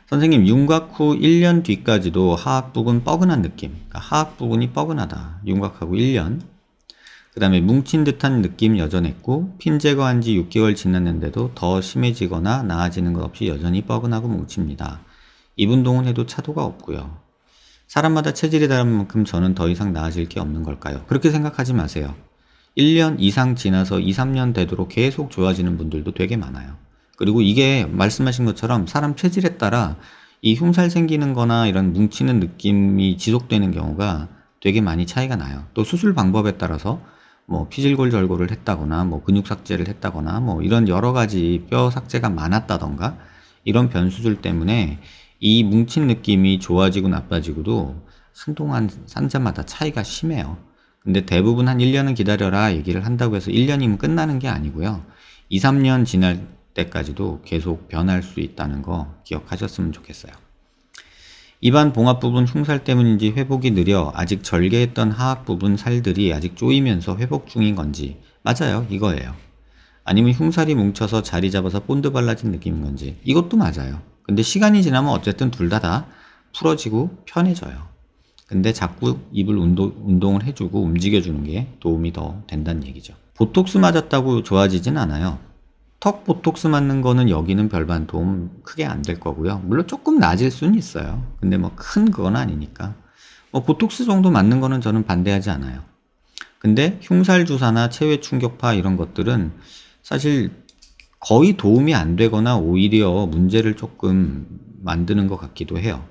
선생님, 윤곽 후 1년 뒤까지도 하악 부분 뻐근한 느낌. 그러니까 하악 부분이 뻐근하다. 윤곽하고 1년. 그 다음에 뭉친 듯한 느낌 여전했고, 핀 제거한 지 6개월 지났는데도 더 심해지거나 나아지는 것 없이 여전히 뻐근하고 뭉칩니다. 2분동은 해도 차도가 없고요. 사람마다 체질이 다른 만큼 저는 더 이상 나아질 게 없는 걸까요? 그렇게 생각하지 마세요. 1년 이상 지나서 2, 3년 되도록 계속 좋아지는 분들도 되게 많아요. 그리고 이게 말씀하신 것처럼 사람 체질에 따라 이 흉살 생기는 거나 이런 뭉치는 느낌이 지속되는 경우가 되게 많이 차이가 나요. 또 수술 방법에 따라서 뭐 피질골 절골을 했다거나 뭐 근육 삭제를 했다거나 뭐 이런 여러 가지 뼈 삭제가 많았다던가 이런 변수들 때문에 이 뭉친 느낌이 좋아지고 나빠지고도 한동안 산자마다 차이가 심해요. 근데 대부분 한 1년은 기다려라 얘기를 한다고 해서 1년이면 끝나는 게 아니고요. 2, 3년 지날 때까지도 계속 변할 수 있다는 거 기억하셨으면 좋겠어요. 입안 봉합 부분 흉살 때문인지 회복이 느려 아직 절개했던 하악 부분 살들이 아직 쪼이면서 회복 중인 건지. 맞아요, 이거예요. 아니면 흉살이 뭉쳐서 자리 잡아서 본드 발라진 느낌인 건지. 이것도 맞아요. 근데 시간이 지나면 어쨌든 둘 다 풀어지고 편해져요. 근데 자꾸 입을 운동을 해주고 움직여주는 게 도움이 더 된다는 얘기죠. 보톡스 맞았다고 좋아지진 않아요. 턱 보톡스 맞는 거는 여기는 별반 도움 크게 안 될 거고요. 물론 조금 나아질 수는 있어요. 근데 뭐 큰 그건 아니니까. 뭐 보톡스 정도 맞는 거는 저는 반대하지 않아요. 근데 흉살 주사나 체외 충격파 이런 것들은 사실 거의 도움이 안 되거나 오히려 문제를 조금 만드는 것 같기도 해요.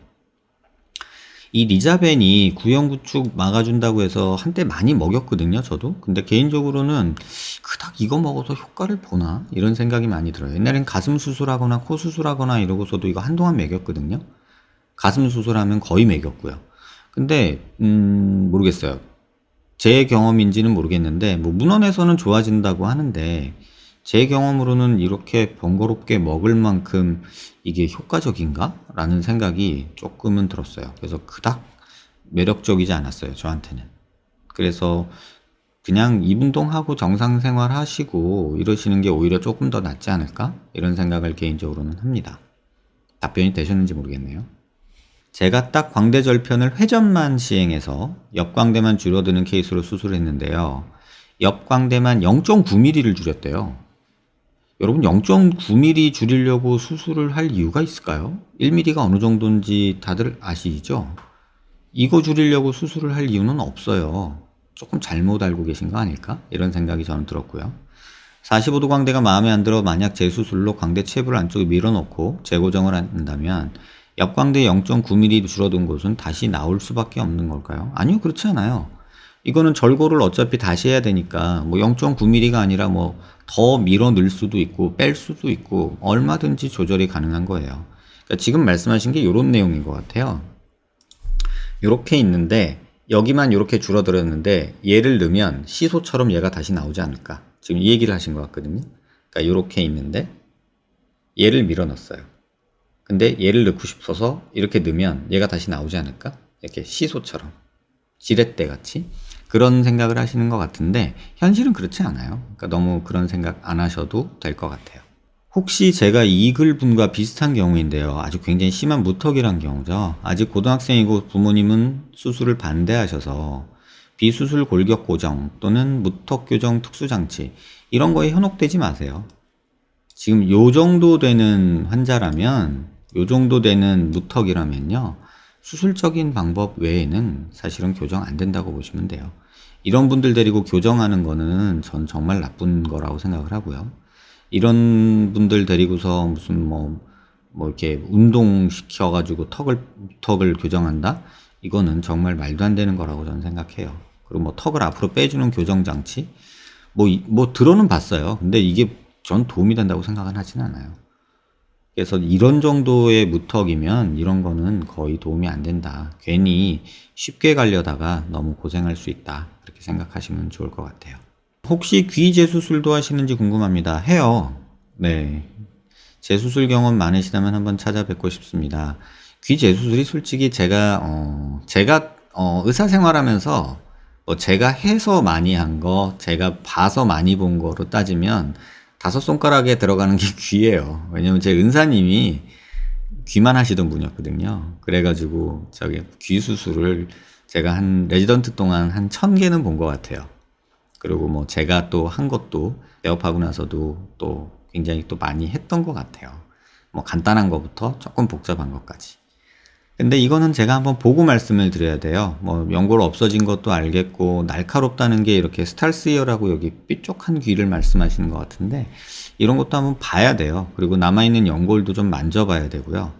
이 리자벤이 구형구축 막아준다고 해서 한때 많이 먹였거든요, 저도. 근데 개인적으로는 그닥 이거 먹어서 효과를 보나? 이런 생각이 많이 들어요. 옛날엔 가슴 수술하거나 코 수술하거나 이러고서도 이거 한동안 먹였거든요. 가슴 수술하면 거의 먹였고요. 근데 모르겠어요. 제 경험인지는 모르겠는데 뭐 문헌에서는 좋아진다고 하는데 제 경험으로는 이렇게 번거롭게 먹을 만큼 이게 효과적인가? 라는 생각이 조금은 들었어요. 그래서 그닥 매력적이지 않았어요, 저한테는. 그래서 그냥 입운동하고 정상 생활 하시고 이러시는 게 오히려 조금 더 낫지 않을까? 이런 생각을 개인적으로는 합니다. 답변이 되셨는지 모르겠네요. 제가 딱 광대 절편을 회전만 시행해서 옆광대만 줄어드는 케이스로 수술했는데요. 옆광대만 0.9mm를 줄였대요. 여러분 0.9mm 줄이려고 수술을 할 이유가 있을까요? 1mm가 어느 정도인지 다들 아시죠? 이거 줄이려고 수술을 할 이유는 없어요. 조금 잘못 알고 계신 거 아닐까? 이런 생각이 저는 들었고요. 45도 광대가 마음에 안 들어 만약 재수술로 광대 체부를 안쪽에 밀어넣고 재고정을 한다면 옆광대 0.9mm 줄어든 곳은 다시 나올 수밖에 없는 걸까요? 아니요, 그렇지 않아요. 이거는 절골을 어차피 다시 해야 되니까 뭐 0.9mm가 아니라 뭐 더 밀어 넣을 수도 있고 뺄 수도 있고 얼마든지 조절이 가능한 거예요. 그러니까 지금 말씀하신 게 이런 내용인 것 같아요. 이렇게 있는데 여기만 이렇게 줄어들었는데 얘를 넣으면 시소처럼 얘가 다시 나오지 않을까. 지금 이 얘기를 하신 것 같거든요. 그러니까 이렇게 있는데 얘를 밀어 넣었어요. 근데 얘를 넣고 싶어서 이렇게 넣으면 얘가 다시 나오지 않을까? 이렇게 시소처럼 지렛대 같이 그런 생각을 하시는 것 같은데 현실은 그렇지 않아요. 그러니까 너무 그런 생각 안 하셔도 될 것 같아요. 혹시 제가 이 글분과 비슷한 경우인데요. 아주 굉장히 심한 무턱이란 경우죠. 아직 고등학생이고 부모님은 수술을 반대하셔서 비수술 골격 고정 또는 무턱 교정 특수장치 이런 거에 현혹되지 마세요. 지금 요 정도 되는 환자라면 요 정도 되는 무턱이라면요. 수술적인 방법 외에는 사실은 교정 안 된다고 보시면 돼요. 이런 분들 데리고 교정하는 거는 전 정말 나쁜 거라고 생각을 하고요. 이런 분들 데리고서 무슨 뭐 이렇게 운동시켜가지고 턱을 교정한다? 이거는 정말 말도 안 되는 거라고 저는 생각해요. 그리고 뭐 턱을 앞으로 빼주는 교정장치? 뭐 들어는 봤어요. 근데 이게 전 도움이 된다고 생각은 하진 않아요. 그래서 이런 정도의 무턱이면 이런 거는 거의 도움이 안 된다. 괜히 쉽게 가려다가 너무 고생할 수 있다. 그렇게 생각하시면 좋을 것 같아요. 혹시 귀 재수술도 하시는지 궁금합니다. 해요. 네. 재수술 경험 많으시다면 한번 찾아뵙고 싶습니다. 귀 재수술이 솔직히 제가 의사 생활하면서 제가 해서 많이 한 거, 제가 봐서 많이 본 거로 따지면 5손가락에 들어가는 게 귀예요. 왜냐면 제 은사님이 귀만 하시던 분이었거든요. 그래가지고 저기 귀 수술을 제가 한 레지던트 동안 한 1000개는 본 것 같아요. 그리고 뭐 제가 또 한 것도 개업하고 나서도 또 굉장히 또 많이 했던 것 같아요. 뭐 간단한 것부터 조금 복잡한 것까지. 근데 이거는 제가 한번 보고 말씀을 드려야 돼요. 뭐 연골 없어진 것도 알겠고 날카롭다는 게 이렇게 스탈스이어라고 여기 삐쪽한 귀를 말씀하시는 것 같은데 이런 것도 한번 봐야 돼요. 그리고 남아있는 연골도 좀 만져봐야 되고요.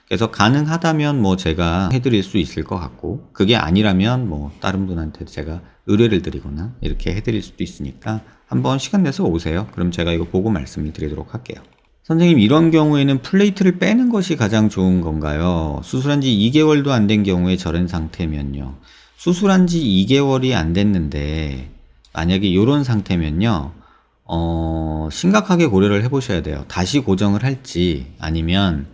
그래서 가능하다면 뭐 제가 해드릴 수 있을 것 같고 그게 아니라면 뭐 다른 분한테 제가 의뢰를 드리거나 이렇게 해드릴 수도 있으니까 한번 시간 내서 오세요. 그럼 제가 이거 보고 말씀을 드리도록 할게요. 선생님, 이런 경우에는 플레이트를 빼는 것이 가장 좋은 건가요? 수술한 지 2개월도 안 된 경우에 저런 상태면요. 수술한 지 2개월이 안 됐는데 만약에 이런 상태면요. 심각하게 고려를 해보셔야 돼요. 다시 고정을 할지 아니면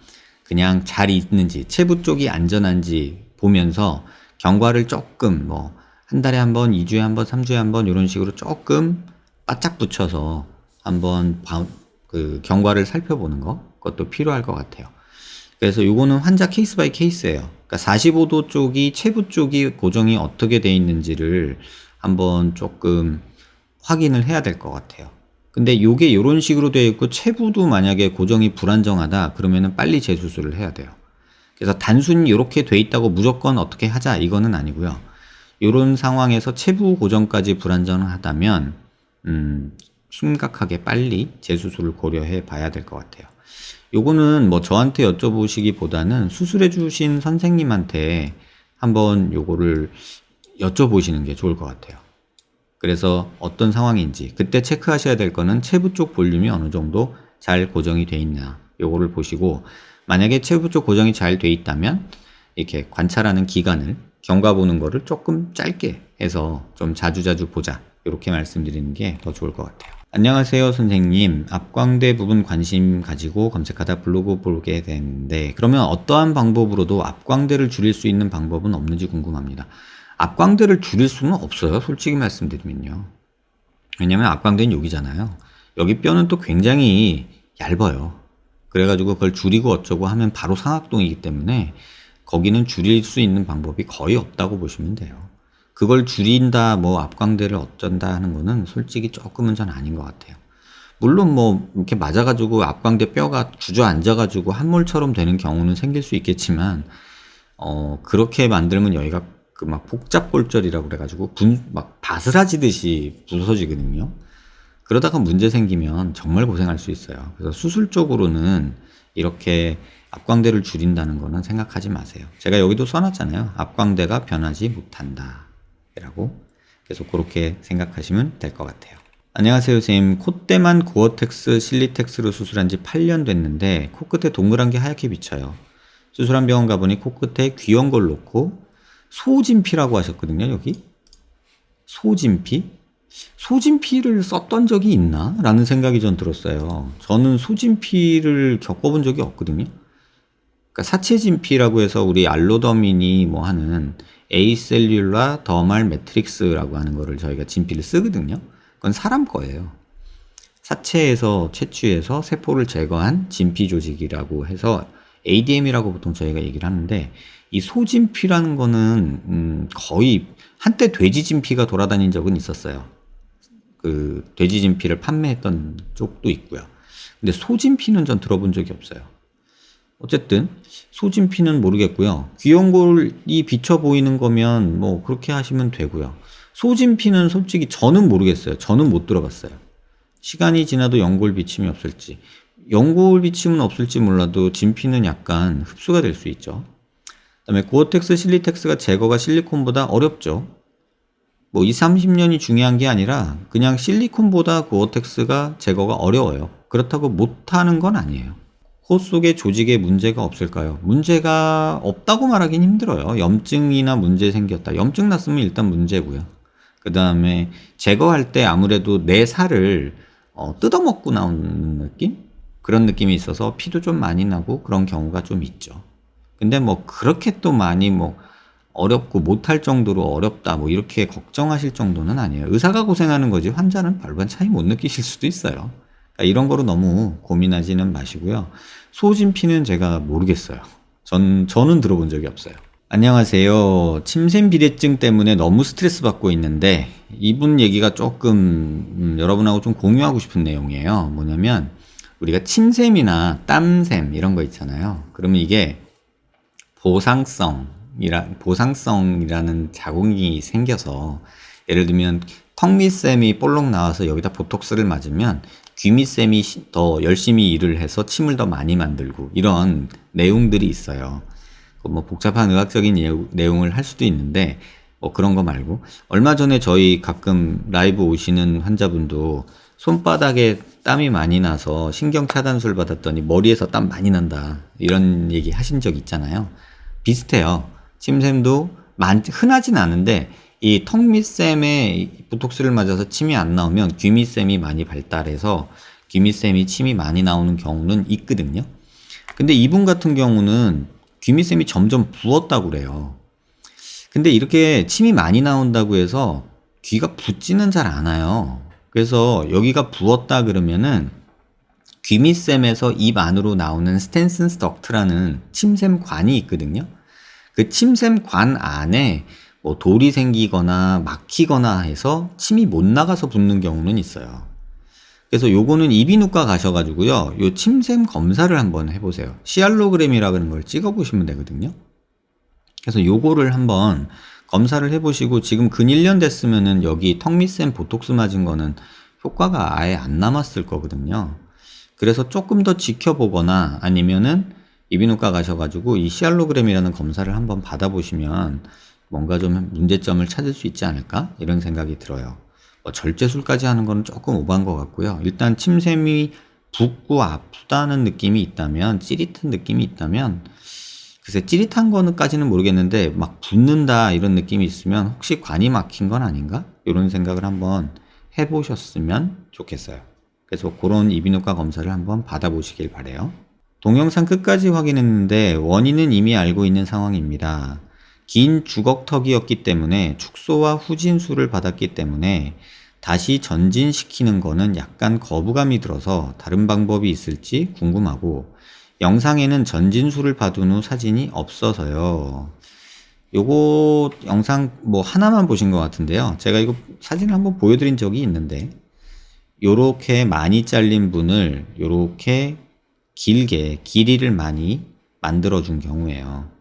그냥 잘 있는지 체부 쪽이 안전한지 보면서 경과를 조금 뭐 한 달에 한 번, 2주에 한 번, 3주에 한 번 이런 식으로 조금 바짝 붙여서 한번 그 경과를 살펴보는 거 그것도 필요할 것 같아요. 그래서 요거는 환자 케이스 바이 케이스예요. 그러니까 45도 쪽이 체부 쪽이 고정이 어떻게 돼 있는지를 한번 조금 확인을 해야 될 것 같아요. 근데 요게 이런 식으로 되어 있고 체부도 만약에 고정이 불안정하다 그러면은 빨리 재수술을 해야 돼요. 그래서 단순히 이렇게 돼 있다고 무조건 어떻게 하자 이거는 아니고요. 이런 상황에서 체부 고정까지 불안정하다면 심각하게 빨리 재수술을 고려해 봐야 될 것 같아요. 요거는 뭐 저한테 여쭤보시기보다는 수술해 주신 선생님한테 한번 요거를 여쭤보시는 게 좋을 것 같아요. 그래서 어떤 상황인지 그때 체크하셔야 될 거는 체부 쪽 볼륨이 어느 정도 잘 고정이 돼 있나 요거를 보시고 만약에 체부 쪽 고정이 잘 돼 있다면 이렇게 관찰하는 기간을 경과 보는 거를 조금 짧게 해서 좀 자주자주 보자 이렇게 말씀드리는 게 더 좋을 것 같아요. 안녕하세요 선생님, 앞광대 부분 관심 가지고 검색하다 블로그 보게 되는데 그러면 어떠한 방법으로도 앞광대를 줄일 수 있는 방법은 없는지 궁금합니다. 앞광대를 줄일 수는 없어요, 솔직히 말씀드리면요. 왜냐면 앞광대는 여기잖아요. 여기 뼈는 또 굉장히 얇아요. 그래가지고 그걸 줄이고 어쩌고 하면 바로 상악동이기 때문에 거기는 줄일 수 있는 방법이 거의 없다고 보시면 돼요. 그걸 줄인다, 뭐 앞광대를 어쩐다 하는 거는 솔직히 조금은 전 아닌 것 같아요. 물론 뭐 이렇게 맞아가지고 앞광대 뼈가 주저앉아가지고 함몰처럼 되는 경우는 생길 수 있겠지만 그렇게 만들면 여기가 그 막 복잡골절이라고 그래가지고 막 바스라지듯이 부서지거든요. 그러다가 문제 생기면 정말 고생할 수 있어요. 그래서 수술적으로는 이렇게 앞광대를 줄인다는 거는 생각하지 마세요. 제가 여기도 써놨잖아요. 앞광대가 변하지 못한다 라고. 그래서 그렇게 생각하시면 될 것 같아요. 안녕하세요 선생님, 콧대만 고어텍스 실리텍스로 수술한 지 8년 됐는데 코끝에 동그란 게 하얗게 비쳐요. 수술한 병원 가보니 코끝에 귀여운 걸 놓고 소진피라고 하셨거든요. 여기 소진피? 소진피를 썼던 적이 있나? 라는 생각이 전 들었어요. 저는 소진피를 겪어본 적이 없거든요. 그러니까 사체진피라고 해서 우리 알로더민이 뭐 하는 에이셀룰라 더말 매트릭스라고 하는 거를 저희가 진피를 쓰거든요. 그건 사람 거예요. 사체에서 채취해서 세포를 제거한 진피 조직이라고 해서 ADM이라고 보통 저희가 얘기를 하는데 이 소진피라는 거는 거의 한때 돼지진피가 돌아다닌 적은 있었어요. 그 돼지진피를 판매했던 쪽도 있고요. 근데 소진피는 전 들어본 적이 없어요. 어쨌든 소진피는 모르겠고요. 귀연골이 비쳐 보이는 거면 뭐 그렇게 하시면 되고요. 소진피는 솔직히 저는 모르겠어요. 저는 못 들어봤어요. 시간이 지나도 연골 비침이 없을지. 연골 비침은 없을지 몰라도 진피는 약간 흡수가 될 수 있죠. 그다음에 고어텍스, 실리텍스가 제거가 실리콘보다 어렵죠. 뭐 20, 30년이 중요한 게 아니라 그냥 실리콘보다 고어텍스가 제거가 어려워요. 그렇다고 못하는 건 아니에요. 코 속의 조직에 문제가 없을까요? 문제가 없다고 말하긴 힘들어요. 염증이나 문제 생겼다. 염증 났으면 일단 문제고요. 그 다음에 제거할 때 아무래도 내 살을 뜯어먹고 나오는 느낌? 그런 느낌이 있어서 피도 좀 많이 나고 그런 경우가 좀 있죠. 근데 뭐 그렇게 또 많이 뭐 어렵고 못할 정도로 어렵다 뭐 이렇게 걱정하실 정도는 아니에요. 의사가 고생하는 거지 환자는 별반 차이 못 느끼실 수도 있어요. 그러니까 이런 거로 너무 고민하지는 마시고요. 소진피는 제가 모르겠어요. 저는 들어본 적이 없어요. 안녕하세요. 침샘 비대증 때문에 너무 스트레스 받고 있는데 이분 얘기가 조금 여러분하고 좀 공유하고 싶은 내용이에요. 뭐냐면 우리가 침샘이나 땀샘 이런 거 있잖아요. 그러면 이게 보상성이라는 자궁이 생겨서 예를 들면 턱밑샘이 볼록 나와서 여기다 보톡스를 맞으면 귀밑샘이 더 열심히 일을 해서 침을 더 많이 만들고 이런 내용들이 있어요. 뭐 복잡한 의학적인 내용을 할 수도 있는데 그런 거 말고 얼마 전에 저희 가끔 라이브 오시는 환자분도 손바닥에 땀이 많이 나서 신경 차단술 받았더니 머리에서 땀 많이 난다 이런 얘기 하신 적 있잖아요. 비슷해요. 침샘도 흔하진 않은데 이 턱밑샘에 보톡스를 맞아서 침이 안 나오면 귀밑샘이 많이 발달해서 귀밑샘이 침이 많이 나오는 경우는 있거든요. 근데 이분 같은 경우는 귀밑샘이 점점 부었다고 그래요. 근데 이렇게 침이 많이 나온다고 해서 귀가 붓지는 잘 않아요. 그래서 여기가 부었다 그러면은 귀밑샘에서 입 안으로 나오는 스텐슨 덕트라는 침샘관이 있거든요. 그 침샘관 안에 뭐 돌이 생기거나 막히거나 해서 침이 못 나가서 붓는 경우는 있어요. 그래서 요거는 이비인후과 가셔가지고요. 요 침샘 검사를 한번 해보세요. 시알로그램이라는 걸 찍어보시면 되거든요. 그래서 요거를 한번 검사를 해보시고 지금 근 1년 됐으면은 여기 턱밑샘 보톡스 맞은 거는 효과가 아예 안 남았을 거거든요. 그래서 조금 더 지켜보거나 아니면은 이비인후과 가셔가지고 이 시알로그램이라는 검사를 한번 받아보시면 뭔가 좀 문제점을 찾을 수 있지 않을까? 이런 생각이 들어요. 절제술까지 하는 건 조금 오버한 것 같고요. 일단 침샘이 붓고 아프다는 느낌이 있다면, 찌릿한 느낌이 있다면, 글쎄 찌릿한 거는까지는 모르겠는데 막 붓는다 이런 느낌이 있으면 혹시 관이 막힌 건 아닌가? 이런 생각을 한번 해보셨으면 좋겠어요. 그래서 그런 이비인후과 검사를 한번 받아보시길 바래요. 동영상 끝까지 확인했는데 원인은 이미 알고 있는 상황입니다. 긴 주걱턱이었기 때문에 축소와 후진술을 받았기 때문에 다시 전진시키는 거는 약간 거부감이 들어서 다른 방법이 있을지 궁금하고 영상에는 전진술을 받은 후 사진이 없어서요. 요거 영상 뭐 하나만 보신 것 같은데요. 제가 이거 사진을 한번 보여드린 적이 있는데 요렇게 많이 잘린 분을 요렇게 길게 길이를 많이 만들어준 경우예요.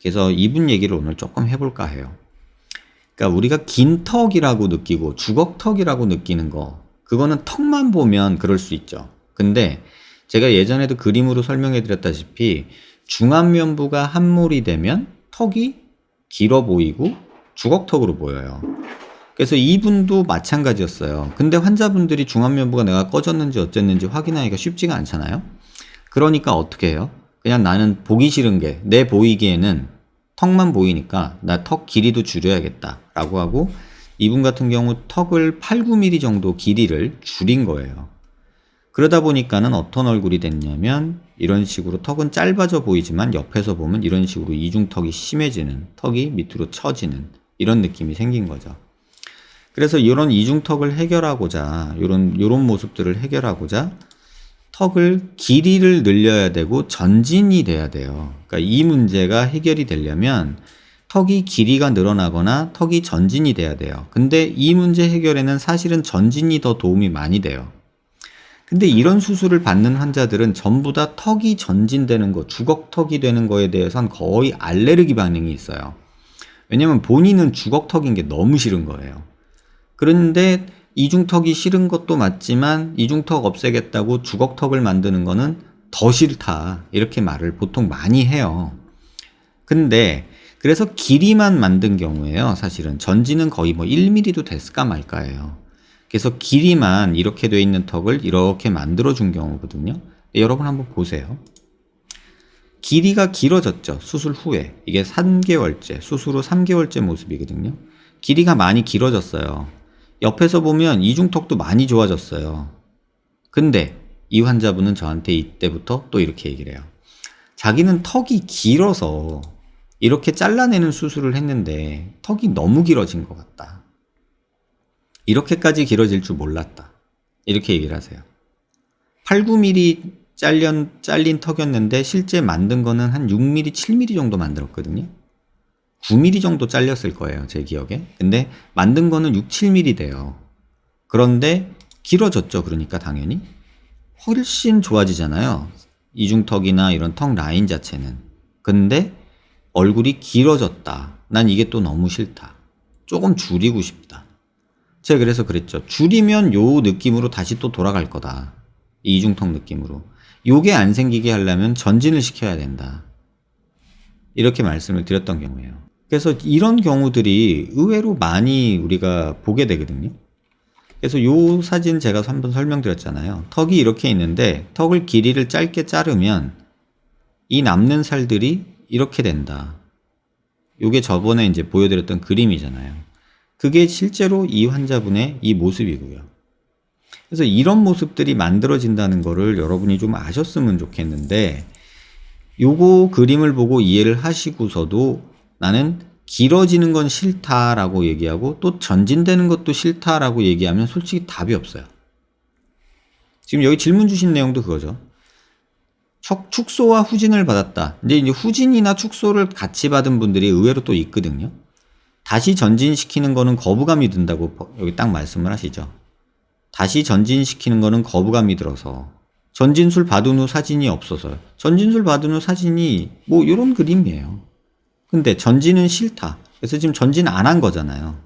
그래서 이분 얘기를 오늘 조금 해볼까 해요. 그러니까 우리가 긴 턱이라고 느끼고 주걱턱이라고 느끼는 거 그거는 턱만 보면 그럴 수 있죠. 근데 제가 예전에도 그림으로 설명해 드렸다시피 중안면부가 함몰이 되면 턱이 길어 보이고 주걱턱으로 보여요. 그래서 이분도 마찬가지였어요. 근데 환자분들이 중안면부가 내가 꺼졌는지 어쨌는지 확인하기가 쉽지가 않잖아요. 그러니까 어떻게 해요? 그냥 나는 보기 싫은 게 내 보이기에는 턱만 보이니까 나 턱 길이도 줄여야겠다 라고 하고 이분 같은 경우 턱을 8, 9mm 정도 길이를 줄인 거예요. 그러다 보니까는 어떤 얼굴이 됐냐면 이런 식으로 턱은 짧아져 보이지만 옆에서 보면 이런 식으로 이중턱이 심해지는, 턱이 밑으로 처지는 이런 느낌이 생긴 거죠. 그래서 이런 이중턱을 해결하고자 요런 모습들을 해결하고자 턱을 길이를 늘려야 되고 전진이 돼야 돼요. 그러니까 이 문제가 해결이 되려면 턱이 길이가 늘어나거나 턱이 전진이 돼야 돼요. 근데 이 문제 해결에는 사실은 전진이 더 도움이 많이 돼요. 근데 이런 수술을 받는 환자들은 전부 다 턱이 전진되는 거, 주걱턱이 되는 거에 대해서는 거의 알레르기 반응이 있어요. 왜냐면 본인은 주걱턱인 게 너무 싫은 거예요. 그런데 이중턱이 싫은 것도 맞지만 이중턱 없애겠다고 주걱턱을 만드는 거는 더 싫다 이렇게 말을 보통 많이 해요. 근데 그래서 길이만 만든 경우에요. 사실은 전진은 거의 뭐 1mm도 됐을까 말까예요. 그래서 길이만 이렇게 돼 있는 턱을 이렇게 만들어 준 경우거든요. 여러분 한번 보세요. 길이가 길어졌죠. 수술 후에. 이게 3개월째, 수술 후 3개월째 모습이거든요. 길이가 많이 길어졌어요. 옆에서 보면 이중턱도 많이 좋아졌어요. 근데 이 환자분은 저한테 이때부터 또 이렇게 얘기를 해요. 자기는 턱이 길어서 이렇게 잘라내는 수술을 했는데 턱이 너무 길어진 것 같다. 이렇게까지 길어질 줄 몰랐다. 이렇게 얘기를 하세요. 8, 9mm 잘린 턱이었는데 실제 만든 거는 한 6mm, 7mm 정도 만들었거든요. 9mm 정도 잘렸을 거예요, 제 기억에. 근데 만든 거는 6, 7mm 돼요. 그런데 길어졌죠, 그러니까 당연히. 훨씬 좋아지잖아요. 이중턱이나 이런 턱 라인 자체는. 근데 얼굴이 길어졌다. 난 이게 또 너무 싫다. 조금 줄이고 싶다. 제가 그래서 그랬죠. 줄이면 요 느낌으로 다시 또 돌아갈 거다. 이 이중턱 느낌으로. 요게 안 생기게 하려면 전진을 시켜야 된다. 이렇게 말씀을 드렸던 경우예요. 그래서 이런 경우들이 의외로 많이 우리가 보게 되거든요. 그래서 요 사진 제가 한번 설명드렸잖아요. 턱이 이렇게 있는데 턱을 길이를 짧게 자르면 이 남는 살들이 이렇게 된다. 요게 저번에 이제 보여드렸던 그림이잖아요. 그게 실제로 이 환자분의 이 모습이고요. 그래서 이런 모습들이 만들어진다는 거를 여러분이 좀 아셨으면 좋겠는데, 요거 그림을 보고 이해를 하시고서도 나는 길어지는 건 싫다라고 얘기하고 또 전진되는 것도 싫다라고 얘기하면 솔직히 답이 없어요. 지금 여기 질문 주신 내용도 그거죠. 축소와 후진을 받았다. 이제 후진이나 축소를 같이 받은 분들이 의외로 또 있거든요. 다시 전진시키는 거는 거부감이 든다고 여기 딱 말씀을 하시죠. 다시 전진시키는 거는 거부감이 들어서 전진술 받은 후 사진이 없어서요. 전진술 받은 후 사진이 뭐 이런 그림이에요. 근데 전진은 싫다. 그래서 지금 전진 안 한 거잖아요.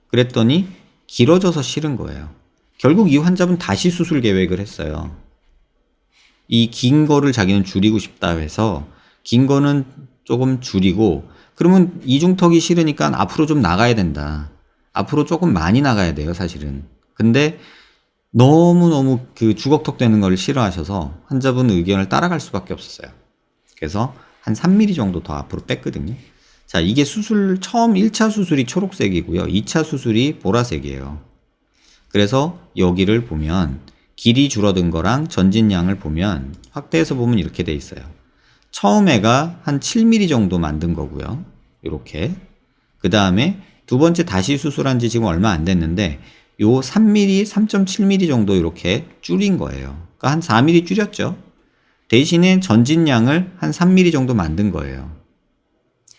그랬더니 길어져서 싫은 거예요. 결국 이 환자분 다시 수술 계획을 했어요. 이 긴 거를 자기는 줄이고 싶다 해서 긴 거는 조금 줄이고, 그러면 이중턱이 싫으니까 앞으로 좀 나가야 된다. 앞으로 조금 많이 나가야 돼요, 사실은. 근데 너무너무 그 주걱턱 되는 걸 싫어하셔서 환자분 의견을 따라갈 수밖에 없었어요. 그래서 한 3mm 정도 더 앞으로 뺐거든요. 자, 이게 처음 1차 수술이 초록색이고요. 2차 수술이 보라색이에요. 그래서 여기를 보면 길이 줄어든 거랑 전진량을 보면 확대해서 보면 이렇게 돼 있어요. 처음 애가 한 7mm 정도 만든 거고요. 이렇게. 그 다음에 두 번째 다시 수술한 지 지금 얼마 안 됐는데 요 3mm, 3.7mm 정도 이렇게 줄인 거예요. 그러니까 한 4mm 줄였죠. 대신에 전진량을 한 3mm 정도 만든 거예요.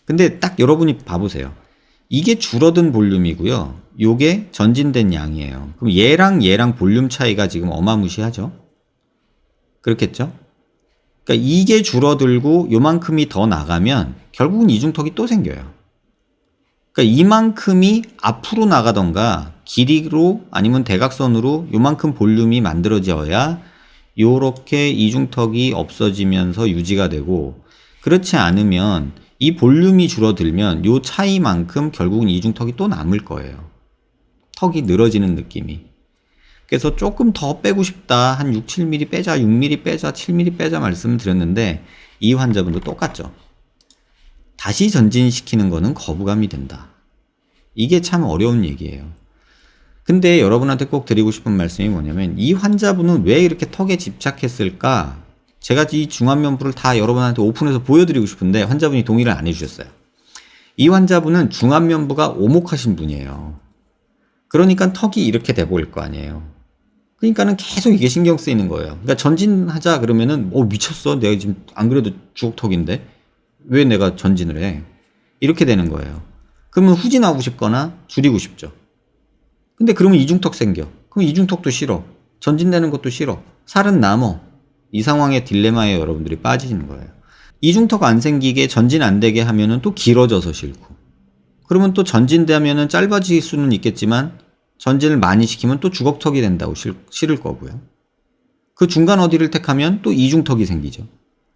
근데 딱 여러분이 봐보세요. 이게 줄어든 볼륨이고요. 요게 전진된 양이에요. 그럼 얘랑 볼륨 차이가 지금 어마무시하죠? 그렇겠죠? 그러니까 이게 줄어들고 요만큼이 더 나가면 결국은 이중턱이 또 생겨요. 그러니까 이만큼이 앞으로 나가던가 길이로 아니면 대각선으로 요만큼 볼륨이 만들어져야 요렇게 이중턱이 없어지면서 유지가 되고, 그렇지 않으면 이 볼륨이 줄어들면 요 차이만큼 결국은 이중턱이 또 남을 거예요. 턱이 늘어지는 느낌이. 그래서 조금 더 빼고 싶다. 한 6, 7mm 빼자, 6mm 빼자, 7mm 빼자 말씀을 드렸는데 이 환자분도 똑같죠. 다시 전진시키는 거는 거부감이 된다. 이게 참 어려운 얘기예요. 근데 여러분한테 꼭 드리고 싶은 말씀이 뭐냐면 이 환자분은 왜 이렇게 턱에 집착했을까? 제가 이 중안면부를 다 여러분한테 오픈해서 보여드리고 싶은데 환자분이 동의를 안 해주셨어요. 이 환자분은 중안면부가 오목하신 분이에요. 그러니까 턱이 이렇게 돼 보일 거 아니에요. 그러니까는 계속 이게 신경 쓰이는 거예요. 그러니까 전진하자 그러면은 미쳤어. 내가 지금 안 그래도 주걱턱인데 왜 내가 전진을 해? 이렇게 되는 거예요. 그러면 후진하고 싶거나 줄이고 싶죠. 근데 그러면 이중턱 생겨. 그럼 이중턱도 싫어. 전진되는 것도 싫어. 살은 남어. 이 상황의 딜레마에 여러분들이 빠지는 거예요. 이중턱 안 생기게 전진 안 되게 하면은 또 길어져서 싫고, 그러면 또 전진되면은 짧아질 수는 있겠지만 전진을 많이 시키면 또 주걱턱이 된다고 싫을 거고요. 그 중간 어디를 택하면 또 이중턱이 생기죠.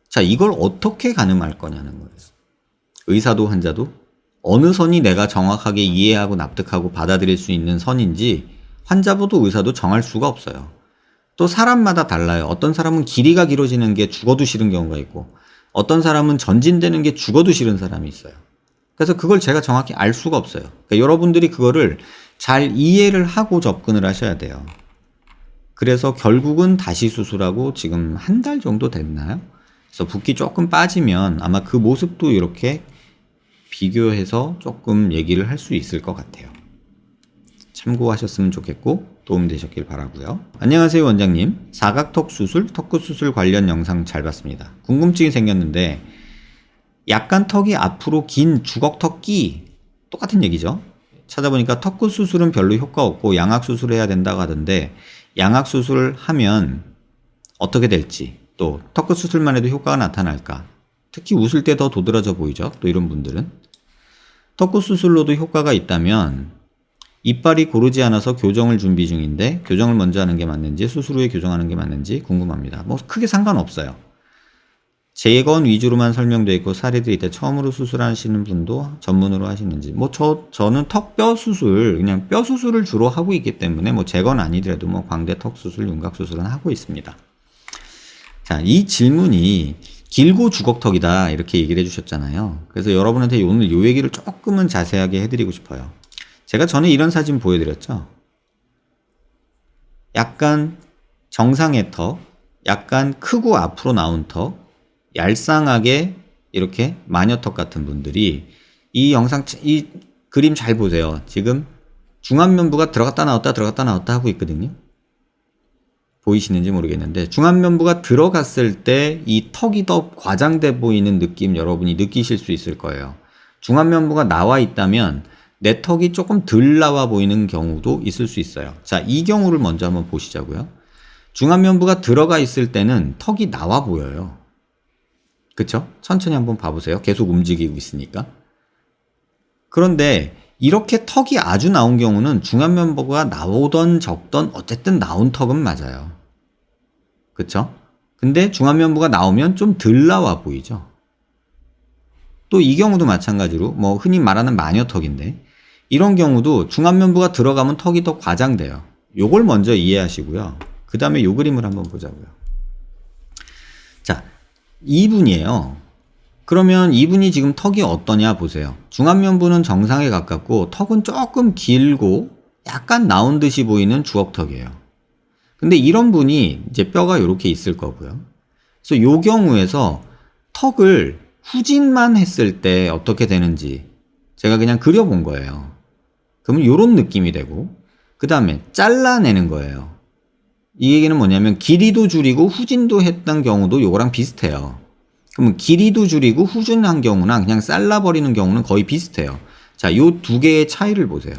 자, 이걸 어떻게 가늠할 거냐는 거예요. 의사도 환자도 어느 선이 내가 정확하게 이해하고 납득하고 받아들일 수 있는 선인지 환자도 의사도 정할 수가 없어요. 또 사람마다 달라요. 어떤 사람은 길이가 길어지는 게 죽어도 싫은 경우가 있고, 어떤 사람은 전진되는 게 죽어도 싫은 사람이 있어요. 그래서 그걸 제가 정확히 알 수가 없어요. 그러니까 여러분들이 그거를 잘 이해를 하고 접근을 하셔야 돼요. 그래서 결국은 다시 수술하고 지금 한 달 정도 됐나요? 그래서 붓기 조금 빠지면 아마 그 모습도 이렇게 비교해서 조금 얘기를 할 수 있을 것 같아요. 참고하셨으면 좋겠고, 도움되셨길 바라고요. 안녕하세요 원장님. 사각턱 수술, 턱끝 수술 관련 영상 잘 봤습니다. 궁금증이 생겼는데 약간 턱이 앞으로 긴 주걱턱 끼 똑같은 얘기죠. 찾아보니까 턱끝 수술은 별로 효과 없고 양악 수술해야 된다고 하던데 양악 수술을 하면 어떻게 될지, 또 턱끝 수술만 해도 효과가 나타날까, 특히 웃을 때 더 도드라져 보이죠. 또 이런 분들은 턱끝 수술로도 효과가 있다면 이빨이 고르지 않아서 교정을 준비 중인데 교정을 먼저 하는 게 맞는지 수술 후에 교정하는 게 맞는지 궁금합니다. 뭐 크게 상관없어요. 재건 위주로만 설명되어 있고 사례들이 있대. 처음으로 수술하시는 분도 전문으로 하시는지. 뭐 저는 턱뼈 수술, 그냥 뼈 수술을 주로 하고 있기 때문에 뭐 재건 아니더라도 뭐 광대 턱 수술, 윤곽 수술은 하고 있습니다. 자, 이 질문이 길고 주걱턱이다 이렇게 얘기를 해주셨잖아요. 그래서 여러분한테 오늘 이 얘기를 조금은 자세하게 해드리고 싶어요. 제가 전에 이런 사진 보여드렸죠. 약간 정상의 턱, 약간 크고 앞으로 나온 턱, 얄쌍하게 이렇게 마녀턱 같은 분들이 이 영상, 이 그림 잘 보세요. 지금 중안면부가 들어갔다 나왔다 하고 있거든요. 보이시는지 모르겠는데 중안면부가 들어갔을 때 이 턱이 더 과장돼 보이는 느낌 여러분이 느끼실 수 있을 거예요. 중안면부가 나와 있다면 내 턱이 조금 덜 나와 보이는 경우도 있을 수 있어요. 자, 이 경우를 먼저 한번 보시자고요. 중안면부가 들어가 있을 때는 턱이 나와 보여요. 그쵸? 천천히 한번 봐보세요. 계속 움직이고 있으니까. 그런데 이렇게 턱이 아주 나온 경우는 중안면부가 나오던 적던 어쨌든 나온 턱은 맞아요. 그쵸? 근데 중안면부가 나오면 좀 덜 나와 보이죠? 또 이 경우도 마찬가지로 뭐 흔히 말하는 마녀턱인데 이런 경우도 중안면부가 들어가면 턱이 더 과장돼요. 요걸 먼저 이해하시고요. 그 다음에 요 그림을 한번 보자고요. 자, 이분이에요. 그러면 이분이 지금 턱이 어떠냐 보세요. 중안면부는 정상에 가깝고 턱은 조금 길고 약간 나온 듯이 보이는 주걱턱이에요. 근데 이런 분이 이제 뼈가 이렇게 있을 거고요. 그래서 요 경우에서 턱을 후진만 했을 때 어떻게 되는지 제가 그냥 그려본 거예요. 그러면 요런 느낌이 되고 그 다음에 잘라내는 거예요. 이 얘기는 뭐냐면 길이도 줄이고 후진도 했던 경우도 요거랑 비슷해요. 그러면 길이도 줄이고 후진한 경우나 그냥 잘라버리는 경우는 거의 비슷해요. 자, 요 두 개의 차이를 보세요.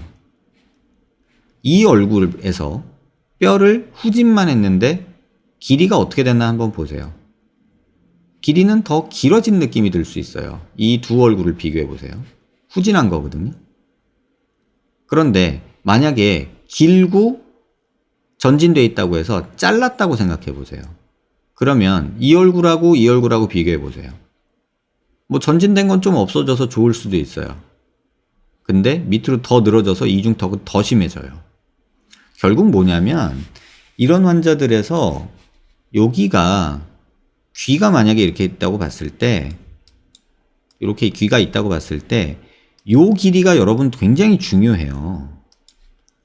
이 얼굴에서 뼈를 후진만 했는데 길이가 어떻게 됐나 한번 보세요. 길이는 더 길어진 느낌이 들 수 있어요. 이 두 얼굴을 비교해 보세요. 후진한 거거든요. 그런데 만약에 길고 전진되어 있다고 해서 잘랐다고 생각해 보세요. 그러면 이 얼굴하고 이 얼굴하고 비교해 보세요. 뭐 전진된 건 좀 없어져서 좋을 수도 있어요. 근데 밑으로 더 늘어져서 이중턱은 더 심해져요. 결국 뭐냐면 이런 환자들에서 여기가 귀가 만약에 이렇게 있다고 봤을 때 이렇게 귀가 있다고 봤을 때 요 길이가 여러분 굉장히 중요해요.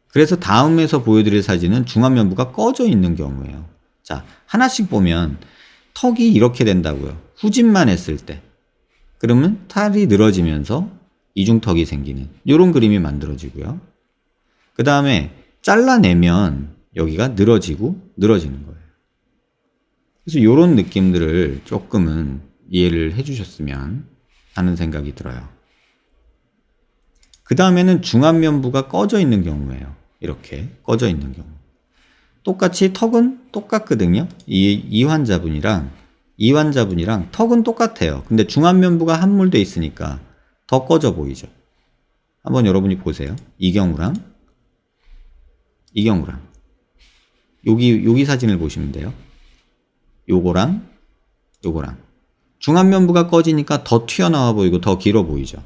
그래서 다음에서 보여드릴 사진은 중안면부가 꺼져 있는 경우예요. 자, 하나씩 보면 턱이 이렇게 된다고요. 후진만 했을 때. 그러면 탈이 늘어지면서 이중턱이 생기는 이런 그림이 만들어지고요. 그 다음에 잘라내면 여기가 늘어지고 늘어지는 거예요. 그래서 이런 느낌들을 조금은 이해를 해주셨으면 하는 생각이 들어요. 그 다음에는 중안면부가 꺼져 있는 경우예요. 이렇게 꺼져 있는 경우. 똑같이 턱은 똑같거든요. 이 환자분이랑 턱은 똑같아요. 근데 중안면부가 함몰돼 있으니까 더 꺼져 보이죠. 한번 여러분이 보세요. 이 경우랑 여기 사진을 보시면 돼요. 요거랑 중안면부가 꺼지니까 더 튀어나와 보이고 더 길어 보이죠.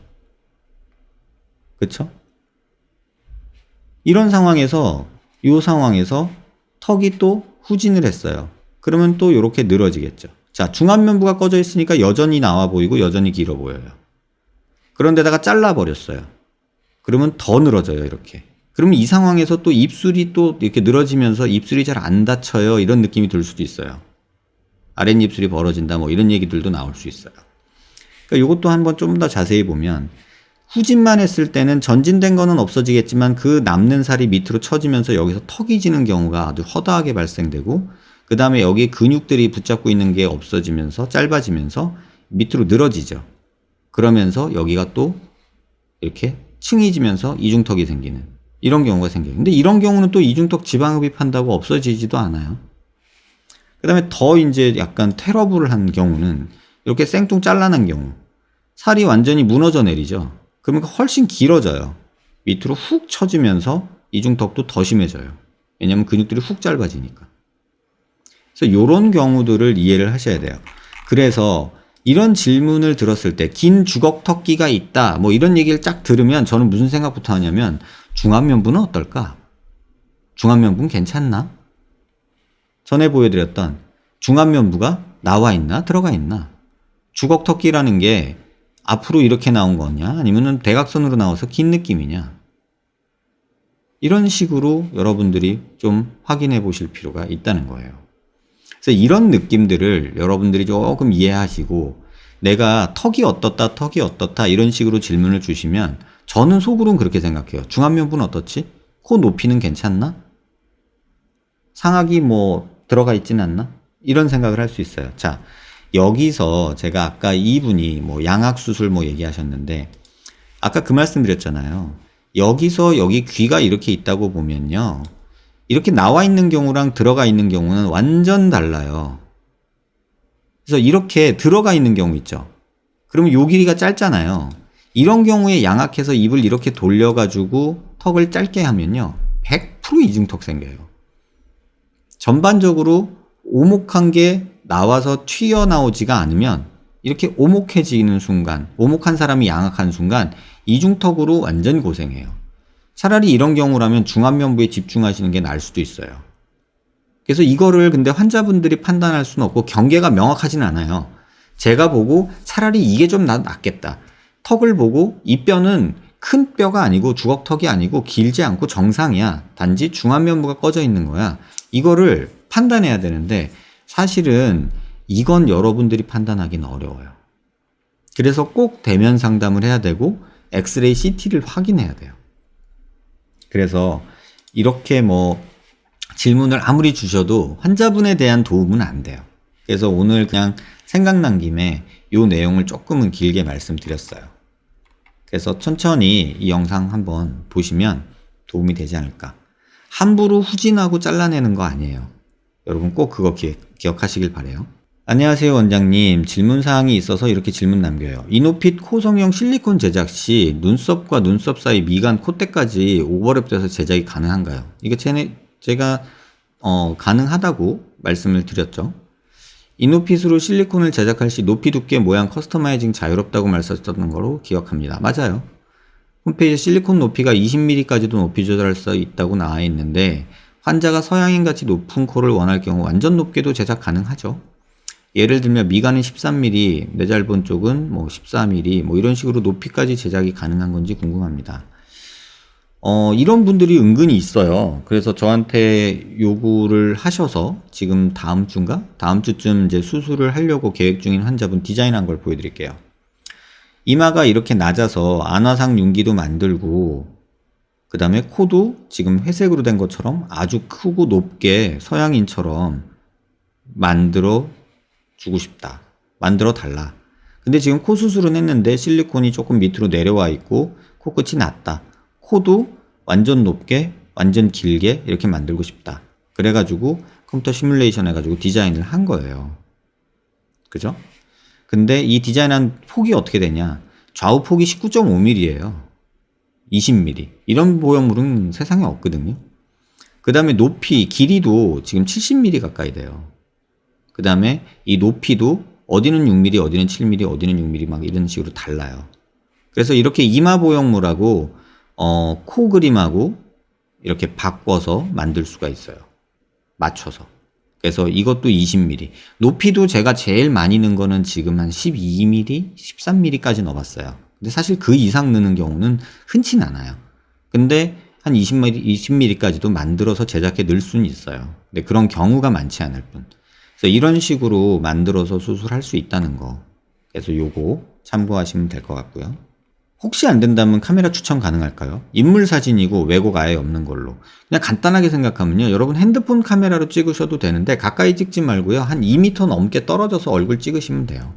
그쵸? 이런 상황에서 턱이 또 후진을 했어요. 그러면 또 이렇게 늘어지겠죠. 자, 중안면부가 꺼져 있으니까 여전히 나와 보이고 여전히 길어 보여요. 그런데다가 잘라버렸어요. 그러면 더 늘어져요, 이렇게. 그러면 이 상황에서 또 입술이 또 이렇게 늘어지면서 입술이 잘 안 닫혀요. 이런 느낌이 들 수도 있어요. 아랫입술이 벌어진다, 뭐 이런 얘기들도 나올 수 있어요. 그러니까 이것도 한번 좀 더 자세히 보면 후진만 했을 때는 전진된 거는 없어지겠지만 그 남는 살이 밑으로 처지면서 여기서 턱이 지는 경우가 아주 허다하게 발생되고, 그 다음에 여기 근육들이 붙잡고 있는 게 없어지면서 짧아지면서 밑으로 늘어지죠. 그러면서 여기가 또 이렇게 층이 지면서 이중턱이 생기는 이런 경우가 생겨요. 근데 이런 경우는 또 이중턱 지방흡입한다고 없어지지도 않아요. 그 다음에 더 이제 약간 테러블한 경우는 이렇게 생뚱 잘라낸 경우, 살이 완전히 무너져 내리죠. 그러니까 훨씬 길어져요. 밑으로 훅 처지면서 이중턱도 더 심해져요. 왜냐하면 근육들이 훅 짧아지니까. 그래서 이런 경우들을 이해를 하셔야 돼요. 그래서 이런 질문을 들었을 때 긴 주걱턱기가 있다 뭐 이런 얘기를 쫙 들으면 저는 무슨 생각부터 하냐면, 중안면부는 어떨까? 중안면부는 괜찮나? 전에 보여드렸던 중안면부가 나와 있나 들어가 있나? 주걱턱기라는 게 앞으로 이렇게 나온 거냐 아니면 대각선으로 나와서 긴 느낌이냐? 이런 식으로 여러분들이 좀 확인해 보실 필요가 있다는 거예요. 그래서 이런 느낌들을 여러분들이 조금 이해하시고, 내가 턱이 어떻다 이런 식으로 질문을 주시면 저는 속으로는 그렇게 생각해요. 중안면부는 어떻지? 코 높이는 괜찮나? 상악이 뭐 들어가 있진 않나? 이런 생각을 할 수 있어요. 자, 여기서 제가 아까 이분이 뭐 양악수술 뭐 얘기하셨는데, 아까 그 말씀 드렸잖아요. 여기서 여기 귀가 이렇게 있다고 보면요, 이렇게 나와 있는 경우랑 들어가 있는 경우는 완전 달라요. 그래서 이렇게 들어가 있는 경우 있죠. 그러면 요 길이가 짧잖아요. 이런 경우에 양악해서 입을 이렇게 돌려가지고 턱을 짧게 하면요, 100% 이중턱 생겨요. 전반적으로 오목한 게 나와서 튀어나오지가 않으면 이렇게 오목해지는 순간, 오목한 사람이 양악한 순간 이중턱으로 완전 고생해요. 차라리 이런 경우라면 중안면부에 집중하시는 게 나을 수도 있어요. 그래서 이거를 근데 환자분들이 판단할 수는 없고 경계가 명확하진 않아요. 제가 보고 차라리 이게 좀 낫겠다. 턱을 보고 이 뼈는 큰 뼈가 아니고 주걱턱이 아니고 길지 않고 정상이야. 단지 중안면부가 꺼져 있는 거야. 이거를 판단해야 되는데 사실은 이건 여러분들이 판단하기는 어려워요. 그래서 꼭 대면 상담을 해야 되고 엑스레이 CT를 확인해야 돼요. 그래서 이렇게 뭐 질문을 아무리 주셔도 환자분에 대한 도움은 안 돼요. 그래서 오늘 그냥 생각난 김에 이 내용을 조금은 길게 말씀드렸어요. 그래서 천천히 이 영상 한번 보시면 도움이 되지 않을까. 함부로 후진하고 잘라내는 거 아니에요. 여러분 꼭 그거 기억하시길 바래요. 안녕하세요 원장님, 질문사항이 있어서 이렇게 질문 남겨요. 이노핏 코성형 실리콘 제작 시 눈썹과 눈썹 사이 미간 콧대까지 오버랩돼서 제작이 가능한가요? 이거 제가 가능하다고 말씀을 드렸죠. 이노핏으로 실리콘을 제작할 시 높이 두께 모양 커스터마이징 자유롭다고 말씀하셨던 거로 기억합니다. 맞아요. 홈페이지에 실리콘 높이가 20mm까지도 높이 조절할 수 있다고 나와 있는데, 환자가 서양인같이 높은 코를 원할 경우 완전 높게도 제작 가능하죠. 예를 들면 미간은 13mm, 내잘본 쪽은 뭐 14mm 뭐 이런 식으로 높이까지 제작이 가능한 건지 궁금합니다. 이런 분들이 은근히 있어요. 그래서 저한테 요구를 하셔서 지금 다음 주쯤 이제 수술을 하려고 계획 중인 환자분 디자인한 걸 보여드릴게요. 이마가 이렇게 낮아서 안화상 윤기도 만들고, 그 다음에 코도 지금 회색으로 된 것처럼 아주 크고 높게 서양인처럼 만들어 주고 싶다. 만들어 달라. 근데 지금 코 수술은 했는데 실리콘이 조금 밑으로 내려와 있고 코끝이 낮다. 코도 완전 높게 완전 길게 이렇게 만들고 싶다. 그래가지고 컴퓨터 시뮬레이션 해가지고 디자인을 한 거예요. 그죠? 근데 이 디자인한 폭이 어떻게 되냐, 좌우 폭이 19.5mm예요 20mm 이런 보형물은 세상에 없거든요. 그 다음에 높이 길이도 지금 70mm 가까이 돼요. 그 다음에 이 높이도 어디는 6mm 어디는 7mm 어디는 6mm 막 이런 식으로 달라요. 그래서 이렇게 이마 보형물하고 코 그림하고 이렇게 바꿔서 만들 수가 있어요. 맞춰서. 그래서 이것도 20mm. 높이도 제가 제일 많이 넣은 거는 지금 한 12mm, 13mm까지 넣어봤어요. 근데 사실 그 이상 넣는 경우는 흔치 않아요. 근데 한 20mm까지도 만들어서 제작해 넣을 수는 있어요. 근데 그런 경우가 많지 않을 뿐. 그래서 이런 식으로 만들어서 수술할 수 있다는 거. 그래서 요거 참고하시면 될 것 같고요. 혹시 안 된다면 카메라 추천 가능할까요? 인물 사진이고 왜곡 아예 없는 걸로. 그냥 간단하게 생각하면요. 여러분 핸드폰 카메라로 찍으셔도 되는데 가까이 찍지 말고요. 한 2m 넘게 떨어져서 얼굴 찍으시면 돼요.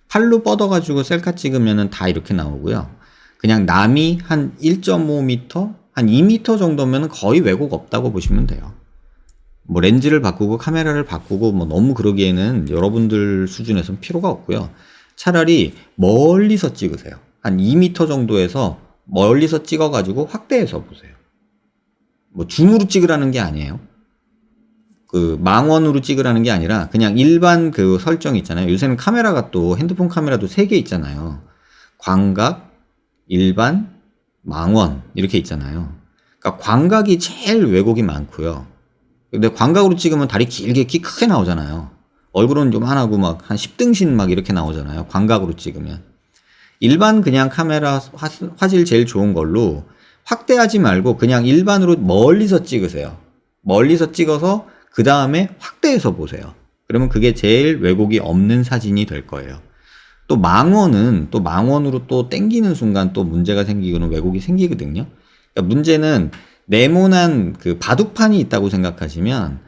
팔로 뻗어가지고 셀카 찍으면 다 이렇게 나오고요. 그냥 남이 한 1.5m, 한 2m 정도면 거의 왜곡 없다고 보시면 돼요. 뭐 렌즈를 바꾸고 카메라를 바꾸고 뭐 너무 그러기에는 여러분들 수준에서는 필요가 없고요. 차라리 멀리서 찍으세요. 한 2m 정도에서 멀리서 찍어가지고 확대해서 보세요. 뭐 줌으로 찍으라는 게 아니에요. 그 망원으로 찍으라는 게 아니라 그냥 일반 그 설정 있잖아요. 요새는 카메라가 또 핸드폰 카메라도 3개 있잖아요. 광각, 일반, 망원 이렇게 있잖아요. 그러니까 광각이 제일 왜곡이 많고요. 근데 광각으로 찍으면 다리 길게 키 크게 나오잖아요. 얼굴은 요만하고 막 한 10등신 막 이렇게 나오잖아요. 광각으로 찍으면. 일반 그냥 카메라 화질 제일 좋은 걸로 확대하지 말고 그냥 일반으로 멀리서 찍으세요. 멀리서 찍어서 그 다음에 확대해서 보세요. 그러면 그게 제일 왜곡이 없는 사진이 될 거예요. 또 망원은 또 망원으로 또 땡기는 순간 또 문제가 생기거나 왜곡이 생기거든요. 그러니까 문제는 네모난 그 바둑판이 있다고 생각하시면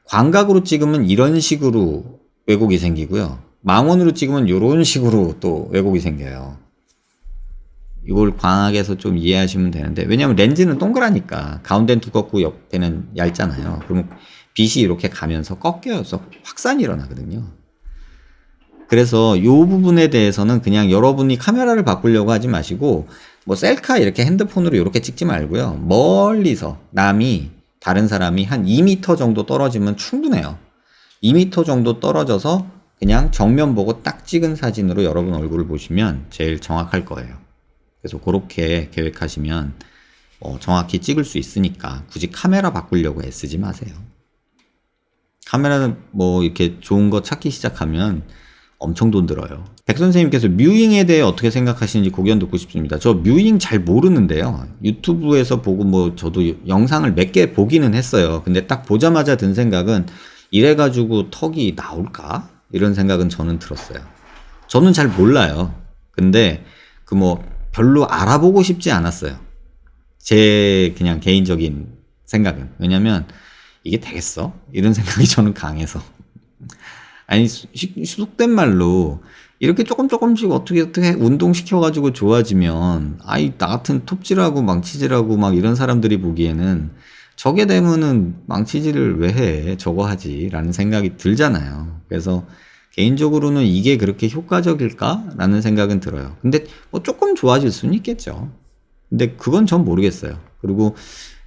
광각으로 찍으면 이런 식으로 왜곡이 생기고요. 망원으로 찍으면 이런 식으로 또 왜곡이 생겨요. 이걸 광학에서 좀 이해하시면 되는데, 왜냐면 렌즈는 동그라니까 가운데는 두껍고 옆에는 얇잖아요. 그러면 빛이 이렇게 가면서 꺾여서 확산이 일어나거든요. 그래서 이 부분에 대해서는 그냥 여러분이 카메라를 바꾸려고 하지 마시고 뭐 셀카 이렇게 핸드폰으로 이렇게 찍지 말고요. 멀리서 남이 다른 사람이 한 2m 정도 떨어지면 충분해요. 2m 정도 떨어져서 그냥 정면 보고 딱 찍은 사진으로 여러분 얼굴을 보시면 제일 정확할 거예요. 그래서 그렇게 계획하시면 정확히 찍을 수 있으니까 굳이 카메라 바꾸려고 애쓰지 마세요. 카메라는 뭐 이렇게 좋은 거 찾기 시작하면 엄청 돈 들어요. 백 선생님께서 뮤잉에 대해 어떻게 생각하시는지 고견 듣고 싶습니다. 저 뮤잉 잘 모르는데요. 유튜브에서 보고 뭐 저도 영상을 몇 개 보기는 했어요. 근데 딱 보자마자 든 생각은 이래가지고 턱이 나올까? 이런 생각은 저는 들었어요. 저는 잘 몰라요. 근데 그 뭐 별로 알아보고 싶지 않았어요. 제 그냥 개인적인 생각은. 왜냐면 이게 되겠어? 이런 생각이 저는 강해서. 아니 속된 말로 이렇게 조금씩 어떻게 운동시켜가지고 좋아지면 나 같은 톱질하고 망치질하고 막 이런 사람들이 보기에는 저게 되면은 망치질을 왜 해? 저거 하지 라는 생각이 들잖아요. 그래서 개인적으로는 이게 그렇게 효과적일까? 라는 생각은 들어요. 근데 뭐 조금 좋아질 수는 있겠죠. 근데 그건 전 모르겠어요. 그리고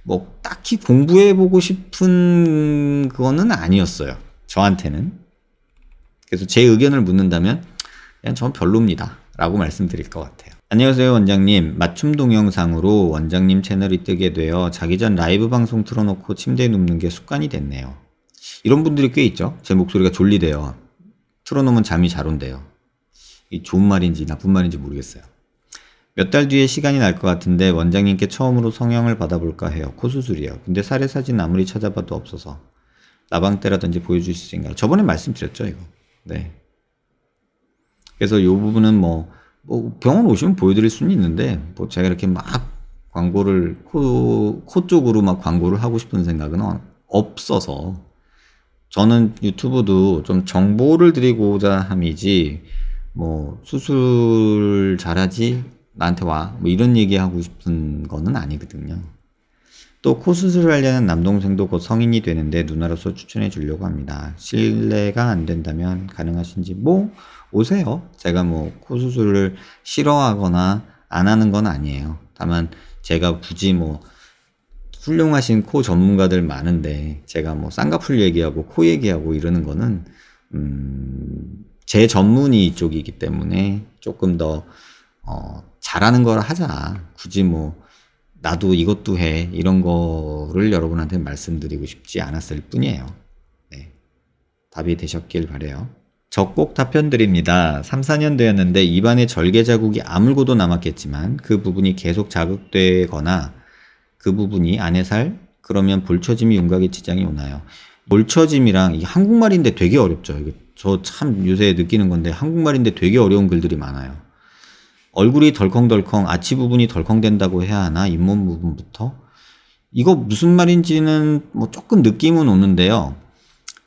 뭐 딱히 공부해보고 싶은 그거는 아니었어요. 저한테는. 그래서 제 의견을 묻는다면 그냥 전 별로입니다 라고 말씀드릴 것 같아요. 안녕하세요 원장님. 맞춤 동영상으로 원장님 채널이 뜨게 되어 자기 전 라이브 방송 틀어놓고 침대에 눕는 게 습관이 됐네요. 이런 분들이 꽤 있죠. 제 목소리가 졸리대요. 틀어놓으면 잠이 잘 온대요. 이 좋은 말인지 나쁜 말인지 모르겠어요. 몇 달 뒤에 시간이 날 것 같은데 원장님께 처음으로 성형을 받아볼까 해요. 코 수술이요. 근데 사례 사진 아무리 찾아봐도 없어서 나방대라든지 보여주실 수 있나요? 저번에 말씀드렸죠 이거. 네. 그래서 이 부분은 뭐 병원 오시면 보여드릴 수는 있는데 뭐 제가 이렇게 막 광고를 코 쪽으로 막 광고를 하고 싶은 생각은 없어서 저는 유튜브도 좀 정보를 드리고자 함이지 뭐 수술 잘하지 나한테 와 뭐 이런 얘기하고 싶은 거는 아니거든요. 또 코 수술을 하려는 남동생도 곧 성인이 되는데 누나로서 추천해 주려고 합니다. 실례가 안 된다면 가능하신지 뭐 오세요. 제가 뭐 코 수술을 싫어하거나 안 하는 건 아니에요. 다만 제가 굳이 뭐 훌륭하신 코 전문가들 많은데 제가 뭐 쌍꺼풀 얘기하고 코 얘기하고 이러는 거는 제 전문이 이쪽이기 때문에 조금 더 잘하는 걸 하자. 굳이 뭐 나도 이것도 해 이런 거를 여러분한테 말씀드리고 싶지 않았을 뿐이에요. 네. 답이 되셨길 바래요. 적복 답변 드립니다. 3, 4년 되었는데 입안에 절개 자국이 아물고도 남았겠지만 그 부분이 계속 자극되거나 그 부분이 안에 살 그러면 볼처짐이 윤곽에 지장이 오나요? 볼처짐이랑 이게 한국말인데 되게 어렵죠. 저 참 요새 느끼는 건데 한국말인데 되게 어려운 글들이 많아요. 얼굴이 덜컹덜컹, 아치 부분이 덜컹된다고 해야 하나? 잇몸 부분부터? 이거 무슨 말인지는 뭐 조금 느낌은 오는데요.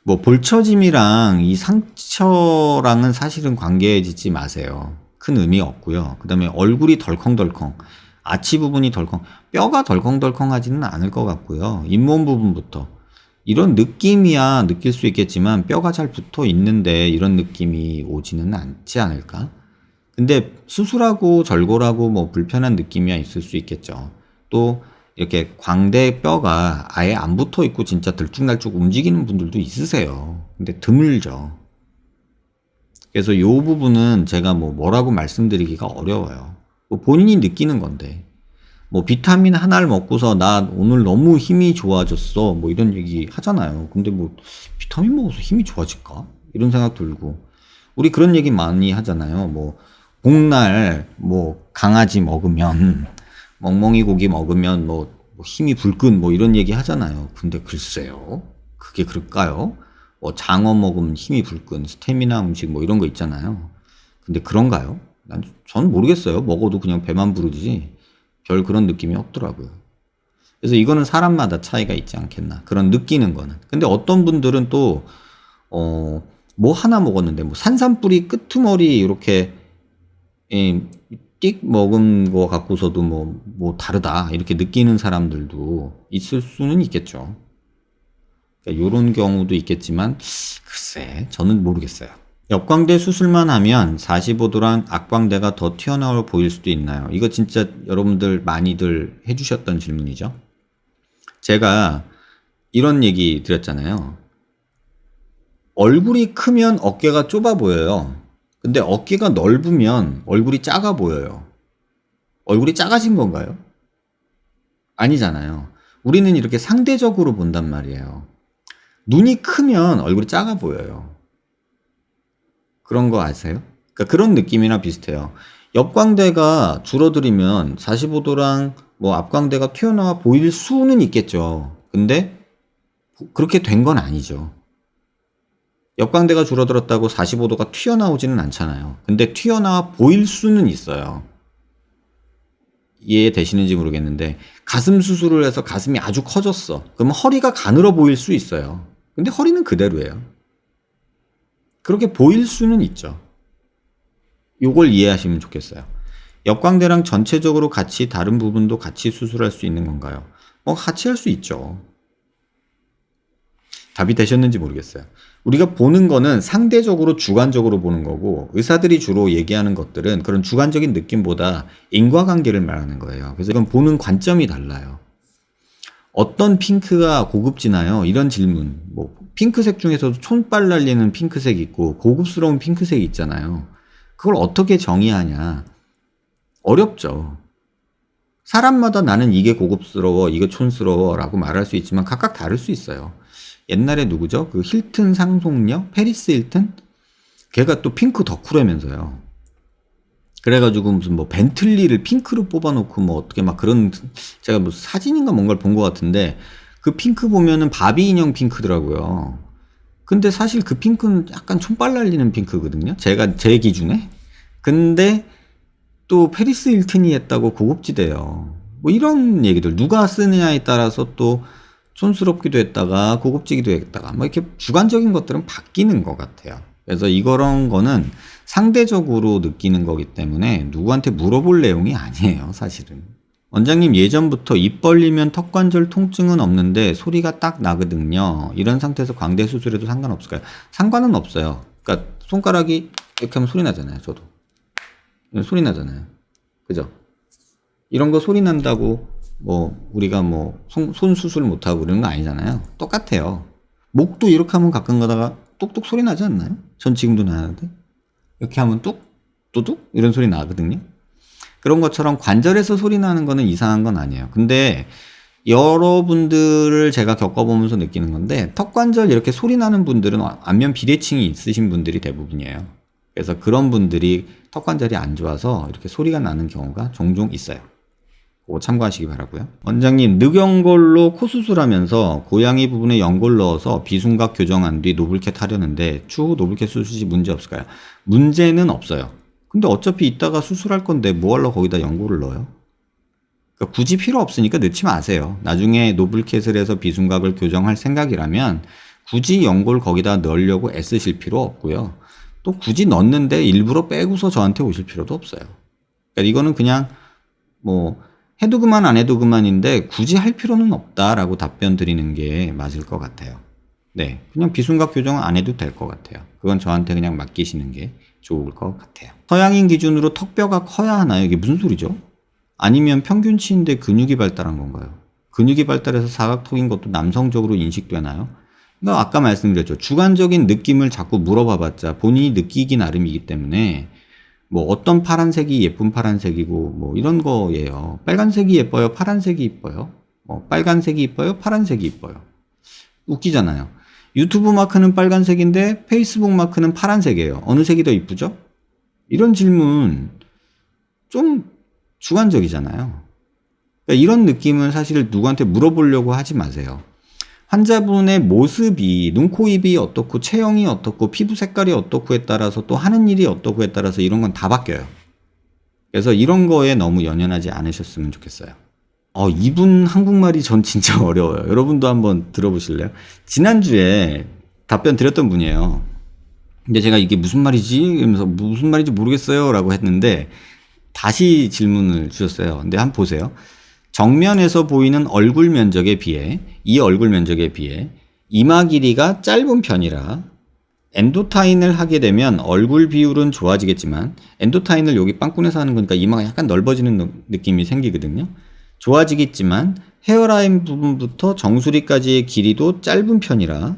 뭐 볼처짐이랑 이 상처랑은 사실은 관계짓지 마세요. 큰 의미 없고요. 그 다음에 얼굴이 덜컹덜컹, 아치 부분이 덜컹, 뼈가 덜컹덜컹하지는 않을 것 같고요. 잇몸 부분부터. 이런 느낌이야 느낄 수 있겠지만 뼈가 잘 붙어 있는데 이런 느낌이 오지는 않지 않을까? 근데 수술하고 절골하고 뭐 불편한 느낌이야 있을 수 있겠죠. 또 이렇게 광대 뼈가 아예 안 붙어 있고 진짜 들쭉날쭉 움직이는 분들도 있으세요. 근데 드물죠. 그래서 요 부분은 제가 뭐라고 말씀드리기가 어려워요. 뭐 본인이 느끼는 건데. 뭐 비타민 하나를 먹고서 나 오늘 너무 힘이 좋아졌어. 뭐 이런 얘기 하잖아요. 근데 뭐 비타민 먹어서 힘이 좋아질까? 이런 생각 들고. 우리 그런 얘기 많이 하잖아요. 뭐 복날 뭐 강아지 먹으면 멍멍이 고기 먹으면 뭐 힘이 불끈 뭐 이런 얘기 하잖아요. 근데 글쎄요. 그게 그럴까요? 뭐 장어 먹으면 힘이 불끈 스태미나 음식 뭐 이런 거 있잖아요. 근데 그런가요? 저는 모르겠어요. 먹어도 그냥 배만 부르지 별 그런 느낌이 없더라고요. 그래서 이거는 사람마다 차이가 있지 않겠나. 그런 느끼는 거는. 근데 어떤 분들은 또 뭐 하나 먹었는데 뭐 산삼뿌리 끄트머리 이렇게 띡 먹은 거 갖고서도 뭐 다르다 이렇게 느끼는 사람들도 있을 수는 있겠죠. 그러니까 이런 경우도 있겠지만 글쎄 저는 모르겠어요. 역광대 수술만 하면 45도란 악광대가 더 튀어나와 보일 수도 있나요? 이거 진짜 여러분들 많이들 해주셨던 질문이죠. 제가 이런 얘기 드렸잖아요. 얼굴이 크면 어깨가 좁아 보여요. 근데 어깨가 넓으면 얼굴이 작아 보여요. 얼굴이 작아진 건가요? 아니잖아요. 우리는 이렇게 상대적으로 본단 말이에요. 눈이 크면 얼굴이 작아 보여요. 그런 거 아세요? 그러니까 그런 느낌이나 비슷해요. 옆광대가 줄어들면 45도랑 뭐 앞광대가 튀어나와 보일 수는 있겠죠. 근데 그렇게 된 건 아니죠. 옆광대가 줄어들었다고 45도가 튀어나오지는 않잖아요. 근데 튀어나와 보일 수는 있어요. 이해되시는지 모르겠는데 가슴 수술을 해서 가슴이 아주 커졌어. 그러면 허리가 가늘어 보일 수 있어요. 근데 허리는 그대로예요. 그렇게 보일 수는 있죠. 요걸 이해하시면 좋겠어요. 역광대랑 전체적으로 같이 다른 부분도 같이 수술할 수 있는 건가요? 뭐 같이 할 수 있죠. 답이 되셨는지 모르겠어요. 우리가 보는 거는 상대적으로 주관적으로 보는 거고 의사들이 주로 얘기하는 것들은 그런 주관적인 느낌보다 인과관계를 말하는 거예요. 그래서 이건 보는 관점이 달라요. 어떤 핑크가 고급지나요? 이런 질문. 뭐 핑크색 중에서도 촌빨 날리는 핑크색이 있고 고급스러운 핑크색이 있잖아요. 그걸 어떻게 정의하냐? 어렵죠. 사람마다 나는 이게 고급스러워, 이게 촌스러워 라고 말할 수 있지만 각각 다를 수 있어요. 옛날에 누구죠? 그 힐튼 상속녀? 페리스 힐튼? 걔가 또 핑크 덕후라면서요. 그래가지고 무슨 뭐 벤틀리를 핑크로 뽑아놓고 뭐 어떻게 막 그런 제가 뭐 사진인가 뭔가를 본 것 같은데 그 핑크 보면은 바비 인형 핑크더라고요. 근데 사실 그 핑크는 약간 촌빨 날리는 핑크거든요. 제 기준에. 근데 또 페리스 힐튼이 했다고 고급지대요. 뭐 이런 얘기들 누가 쓰느냐에 따라서 또 촌스럽기도 했다가 고급지기도 했다가 뭐 이렇게 주관적인 것들은 바뀌는 것 같아요. 그래서 이런 거는 상대적으로 느끼는 거기 때문에 누구한테 물어볼 내용이 아니에요, 사실은. 원장님 예전부터 입 벌리면 턱관절 통증은 없는데 소리가 딱 나거든요. 이런 상태에서 광대 수술해도 상관없을까요? 상관은 없어요. 그러니까 손가락이 이렇게 하면 소리 나잖아요, 저도. 소리 나잖아요. 그죠? 이런 거 소리 난다고 뭐 우리가 뭐 손 수술 못하고 그러는 거 아니잖아요. 똑같아요. 목도 이렇게 하면 가끔 가다가 똑똑 소리 나지 않나요? 전 지금도 나는데 이렇게 하면 뚝 뚜둑 이런 소리 나거든요. 그런 것처럼 관절에서 소리 나는 거는 이상한 건 아니에요. 근데 여러분들을 제가 겪어보면서 느끼는 건데 턱관절 이렇게 소리 나는 분들은 안면 비대칭이 있으신 분들이 대부분이에요. 그래서 그런 분들이 턱관절이 안 좋아서 이렇게 소리가 나는 경우가 종종 있어요. 그거 참고하시기 바라고요. 원장님 늑연골로 코 수술하면서 고양이 부분에 연골 넣어서 비순각 교정한 뒤 노블캣 하려는데 추후 노블캣 수술이 문제 없을까요? 문제는 없어요. 근데 어차피 이따가 수술할 건데 뭐 하려고 거기다 연고를 넣어요? 그러니까 굳이 필요 없으니까 넣지 마세요. 나중에 노블캣을 해서 비순각을 교정할 생각이라면 굳이 연고를 거기다 넣으려고 애쓰실 필요 없고요. 또 굳이 넣는데 일부러 빼고서 저한테 오실 필요도 없어요. 그러니까 이거는 그냥 뭐 해도 그만 안 해도 그만인데 굳이 할 필요는 없다라고 답변 드리는 게 맞을 것 같아요. 네, 그냥 비순각 교정은 안 해도 될 것 같아요. 그건 저한테 그냥 맡기시는 게 좋을 것 같아요. 서양인 기준으로 턱뼈가 커야 하나요? 이게 무슨 소리죠? 아니면 평균치인데 근육이 발달한 건가요? 근육이 발달해서 사각턱인 것도 남성적으로 인식되나요? 그러니까 아까 말씀드렸죠. 주관적인 느낌을 자꾸 물어봐봤자 본인이 느끼기 나름이기 때문에 뭐 어떤 파란색이 예쁜 파란색이고 뭐 이런 거예요. 빨간색이 예뻐요? 파란색이 예뻐요? 빨간색이 예뻐요? 파란색이 예뻐요? 웃기잖아요. 유튜브 마크는 빨간색인데 페이스북 마크는 파란색이에요. 어느 색이 더 이쁘죠? 이런 질문 좀 주관적이잖아요. 그러니까 이런 느낌은 사실 누구한테 물어보려고 하지 마세요. 환자분의 모습이 눈, 코, 입이 어떻고 체형이 어떻고 피부 색깔이 어떻고에 따라서 또 하는 일이 어떻고에 따라서 이런 건 다 바뀌어요. 그래서 이런 거에 너무 연연하지 않으셨으면 좋겠어요. 이분 한국말이 전 진짜 어려워요. 여러분도 한번 들어보실래요? 지난주에 답변 드렸던 분이에요. 근데 제가 이게 무슨 말이지? 이러면서 무슨 말인지 모르겠어요 라고 했는데 다시 질문을 주셨어요. 근데 한번 보세요. 정면에서 보이는 얼굴 면적에 비해 이 얼굴 면적에 비해 이마 길이가 짧은 편이라 엔도타인을 하게 되면 얼굴 비율은 좋아지겠지만 엔도타인을 여기 빵꾸내서 하는 거니까 이마가 약간 넓어지는 느낌이 생기거든요. 좋아지겠지만 헤어라인 부분부터 정수리까지의 길이도 짧은 편이라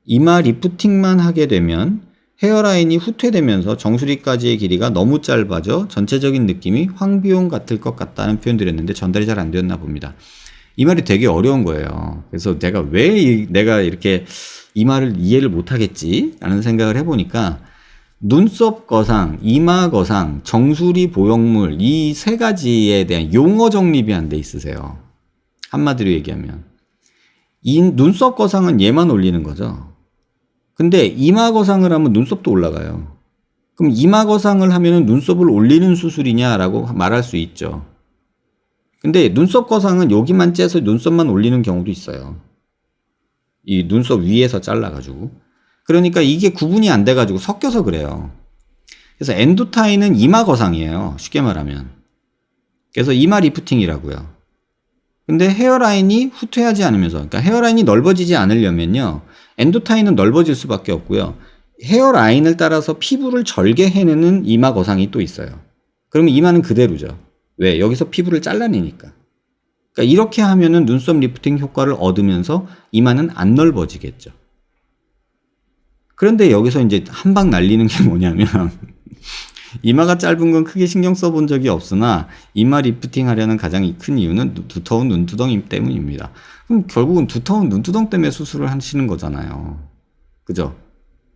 이마 리프팅만 하게 되면 헤어라인이 후퇴되면서 정수리까지의 길이가 너무 짧아져 전체적인 느낌이 황비용 같을 것 같다는 표현 드렸는데 전달이 잘 안 되었나 봅니다. 이 말이 되게 어려운 거예요. 그래서 내가 왜 내가 이렇게 이 말을 이해를 못하겠지? 라는 생각을 해보니까 눈썹 거상, 이마 거상, 정수리 보형물 이 세 가지에 대한 용어 정립이 안 돼 있으세요. 한마디로 얘기하면 이 눈썹 거상은 얘만 올리는 거죠. 근데 이마 거상을 하면 눈썹도 올라가요. 그럼 이마 거상을 하면 눈썹을 올리는 수술이냐라고 말할 수 있죠. 근데 눈썹 거상은 여기만 째서 눈썹만 올리는 경우도 있어요. 이 눈썹 위에서 잘라가지고. 그러니까 이게 구분이 안 돼가지고 섞여서 그래요. 그래서 엔도타인은 이마 거상이에요. 쉽게 말하면. 그래서 이마 리프팅이라고요. 근데 헤어라인이 후퇴하지 않으면서, 그러니까 헤어라인이 넓어지지 않으려면요. 엔도타인은 넓어질 수밖에 없고요. 헤어라인을 따라서 피부를 절개해내는 이마 거상이 또 있어요. 그러면 이마는 그대로죠. 왜? 여기서 피부를 잘라내니까. 그러니까 이렇게 하면은 눈썹 리프팅 효과를 얻으면서 이마는 안 넓어지겠죠. 그런데 여기서 이제 한 방 날리는 게 뭐냐면 이마가 짧은 건 크게 신경 써본 적이 없으나 이마 리프팅 하려는 가장 큰 이유는 두터운 눈두덩이 때문입니다. 그럼 결국은 두터운 눈두덩 때문에 수술을 하시는 거잖아요. 그죠?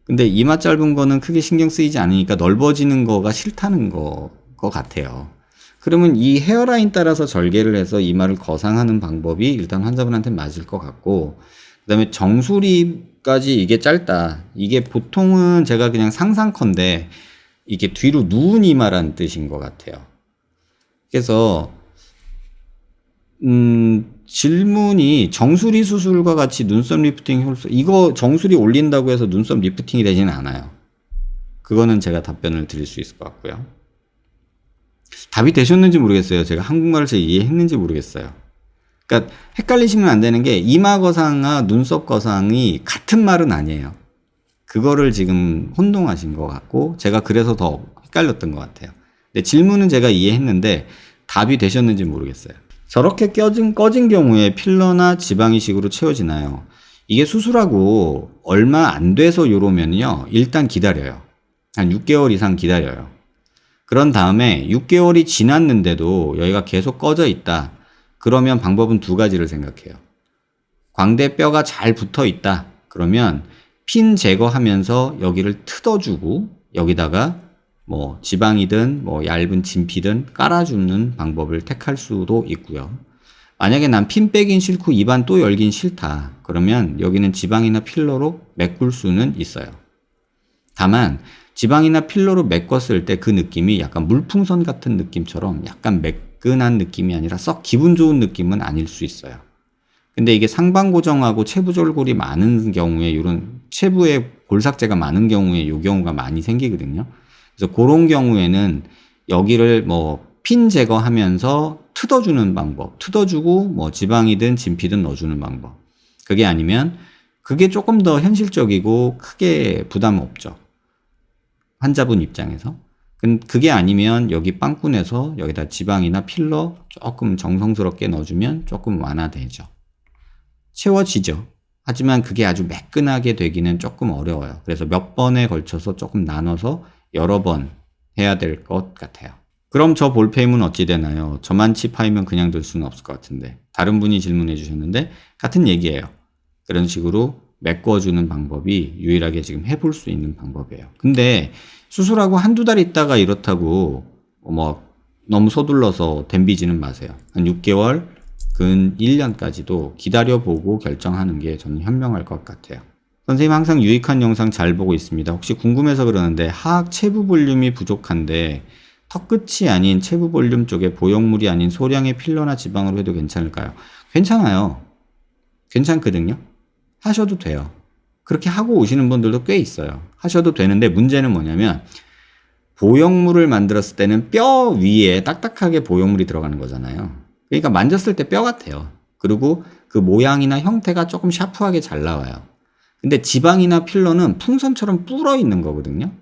근데 이마 짧은 거는 크게 신경 쓰이지 않으니까 넓어지는 거가 싫다는 거 같아요. 그러면 이 헤어라인 따라서 절개를 해서 이마를 거상하는 방법이 일단 환자분한테 맞을 것 같고, 그 다음에 정수리까지 이게 짧다. 이게 보통은 제가 그냥 상상컨대 이게 뒤로 누운 이마란 뜻인 것 같아요. 그래서 질문이 정수리 수술과 같이 눈썹 리프팅 효율, 이거 정수리 올린다고 해서 눈썹 리프팅이 되지는 않아요. 그거는 제가 답변을 드릴 수 있을 것 같고요. 답이 되셨는지 모르겠어요. 제가 한국말을 잘 이해했는지 모르겠어요. 그러니까 헷갈리시면 안 되는 게 이마 거상과 눈썹 거상이 같은 말은 아니에요. 그거를 지금 혼동하신 것 같고 제가 그래서 더 헷갈렸던 것 같아요. 근데 질문은 제가 이해했는데 답이 되셨는지 모르겠어요. 저렇게 꺼진 경우에 필러나 지방 이식으로 채워지나요? 이게 수술하고 얼마 안 돼서 요러면요. 일단 기다려요. 한 6개월 이상 기다려요. 그런 다음에 6개월이 지났는데도 여기가 계속 꺼져 있다. 그러면 방법은 두 가지를 생각해요. 광대뼈가 잘 붙어 있다. 그러면 핀 제거하면서 여기를 뜯어주고 여기다가 뭐 지방이든 뭐 얇은 진피든 깔아주는 방법을 택할 수도 있고요. 만약에 난 핀 빼긴 싫고 입안 또 열긴 싫다. 그러면 여기는 지방이나 필러로 메꿀 수는 있어요. 다만 지방이나 필러로 메꿨을 때 그 느낌이 약간 물풍선 같은 느낌처럼 약간 매끈한 느낌이 아니라 썩 기분 좋은 느낌은 아닐 수 있어요. 근데 이게 상방 고정하고 체부 절골이 많은 경우에 이런 체부에 골삭제가 많은 경우에 이 경우가 많이 생기거든요. 그래서 그런 경우에는 여기를 뭐 핀 제거하면서 뜯어주는 방법, 뜯어주고 뭐 지방이든 진피든 넣어주는 방법. 그게 아니면 그게 조금 더 현실적이고 크게 부담 없죠. 환자분 입장에서. 그게 아니면 여기 빵꾸내서 여기다 지방이나 필러 조금 정성스럽게 넣어주면 조금 완화되죠. 채워지죠. 하지만 그게 아주 매끈하게 되기는 조금 어려워요. 그래서 몇 번에 걸쳐서 조금 나눠서 여러 번 해야 될 것 같아요. 그럼 저 볼페임은 어찌 되나요? 저만 칩하이면 그냥 둘 수는 없을 것 같은데. 다른 분이 질문해 주셨는데 같은 얘기예요. 그런 식으로 메꿔주는 방법이 유일하게 지금 해볼 수 있는 방법이에요. 근데 수술하고 한두 달 있다가 이렇다고 뭐 너무 서둘러서 덤비지는 마세요. 한 6개월, 근 1년까지도 기다려보고 결정하는 게 저는 현명할 것 같아요. 선생님 항상 유익한 영상 잘 보고 있습니다. 혹시 궁금해서 그러는데 하악 체부 볼륨이 부족한데 턱끝이 아닌 체부 볼륨 쪽에 보형물이 아닌 소량의 필러나 지방으로 해도 괜찮을까요? 괜찮아요. 괜찮거든요. 하셔도 돼요. 그렇게 하고 오시는 분들도 꽤 있어요. 하셔도 되는데 문제는 뭐냐면 보형물을 만들었을 때는 뼈 위에 딱딱하게 보형물이 들어가는 거잖아요. 그러니까 만졌을 때 뼈 같아요. 그리고 그 모양이나 형태가 조금 샤프하게 잘 나와요. 근데 지방이나 필러는 풍선처럼 불어 있는 거거든요.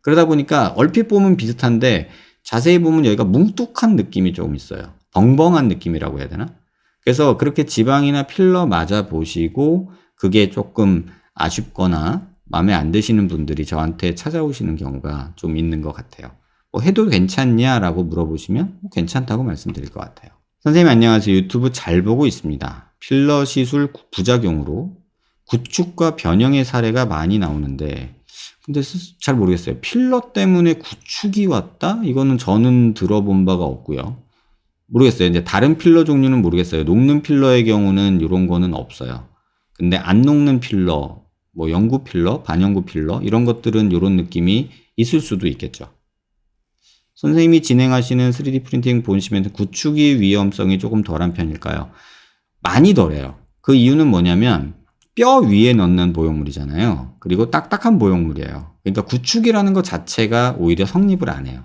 그러다 보니까 얼핏 보면 비슷한데 자세히 보면 여기가 뭉툭한 느낌이 조금 있어요. 벙벙한 느낌이라고 해야 되나? 그래서 그렇게 지방이나 필러 맞아 보시고 그게 조금 아쉽거나 마음에 안 드시는 분들이 저한테 찾아오시는 경우가 좀 있는 것 같아요. 뭐 해도 괜찮냐라고 물어보시면 괜찮다고 말씀드릴 것 같아요. 선생님 안녕하세요. 유튜브 잘 보고 있습니다. 필러 시술 부작용으로 구축과 변형의 사례가 많이 나오는데 근데 잘 모르겠어요. 필러 때문에 구축이 왔다? 이거는 저는 들어본 바가 없고요. 모르겠어요. 이제 다른 필러 종류는 모르겠어요. 녹는 필러의 경우는 이런 거는 없어요. 근데 안 녹는 필러, 뭐 영구 필러, 반영구 필러 이런 것들은 이런 느낌이 있을 수도 있겠죠. 선생님이 진행하시는 3D 프린팅 보시면 구축의 위험성이 조금 덜한 편일까요? 많이 덜해요. 그 이유는 뭐냐면 뼈 위에 넣는 보형물이잖아요. 그리고 딱딱한 보형물이에요. 그러니까 구축이라는 것 자체가 오히려 성립을 안 해요.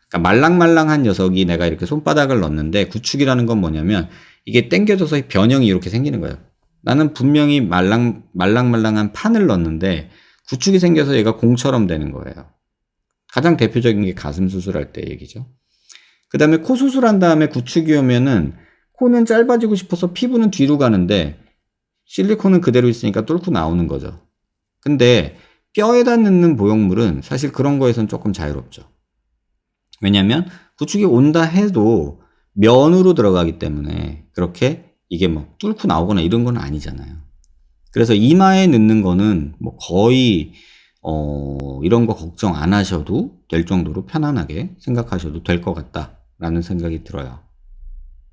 그러니까 말랑말랑한 녀석이 내가 이렇게 손바닥을 넣는데 구축이라는 건 뭐냐면 이게 당겨져서 변형이 이렇게 생기는 거예요. 나는 분명히 말랑말랑한 판을 넣었는데 구축이 생겨서 얘가 공처럼 되는 거예요. 가장 대표적인 게 가슴 수술할 때 얘기죠. 그 다음에 코 수술한 다음에 구축이 오면은 코는 짧아지고 싶어서 피부는 뒤로 가는데 실리콘은 그대로 있으니까 뚫고 나오는 거죠. 근데 뼈에다 넣는 보형물은 사실 그런 거에선 조금 자유롭죠. 왜냐면 구축이 온다 해도 면으로 들어가기 때문에 그렇게 이게 뭐 뚫고 나오거나 이런 건 아니잖아요. 그래서 이마에 넣는 거는 뭐 거의 이런 거 걱정 안 하셔도 될 정도로 편안하게 생각하셔도 될 것 같다라는 생각이 들어요.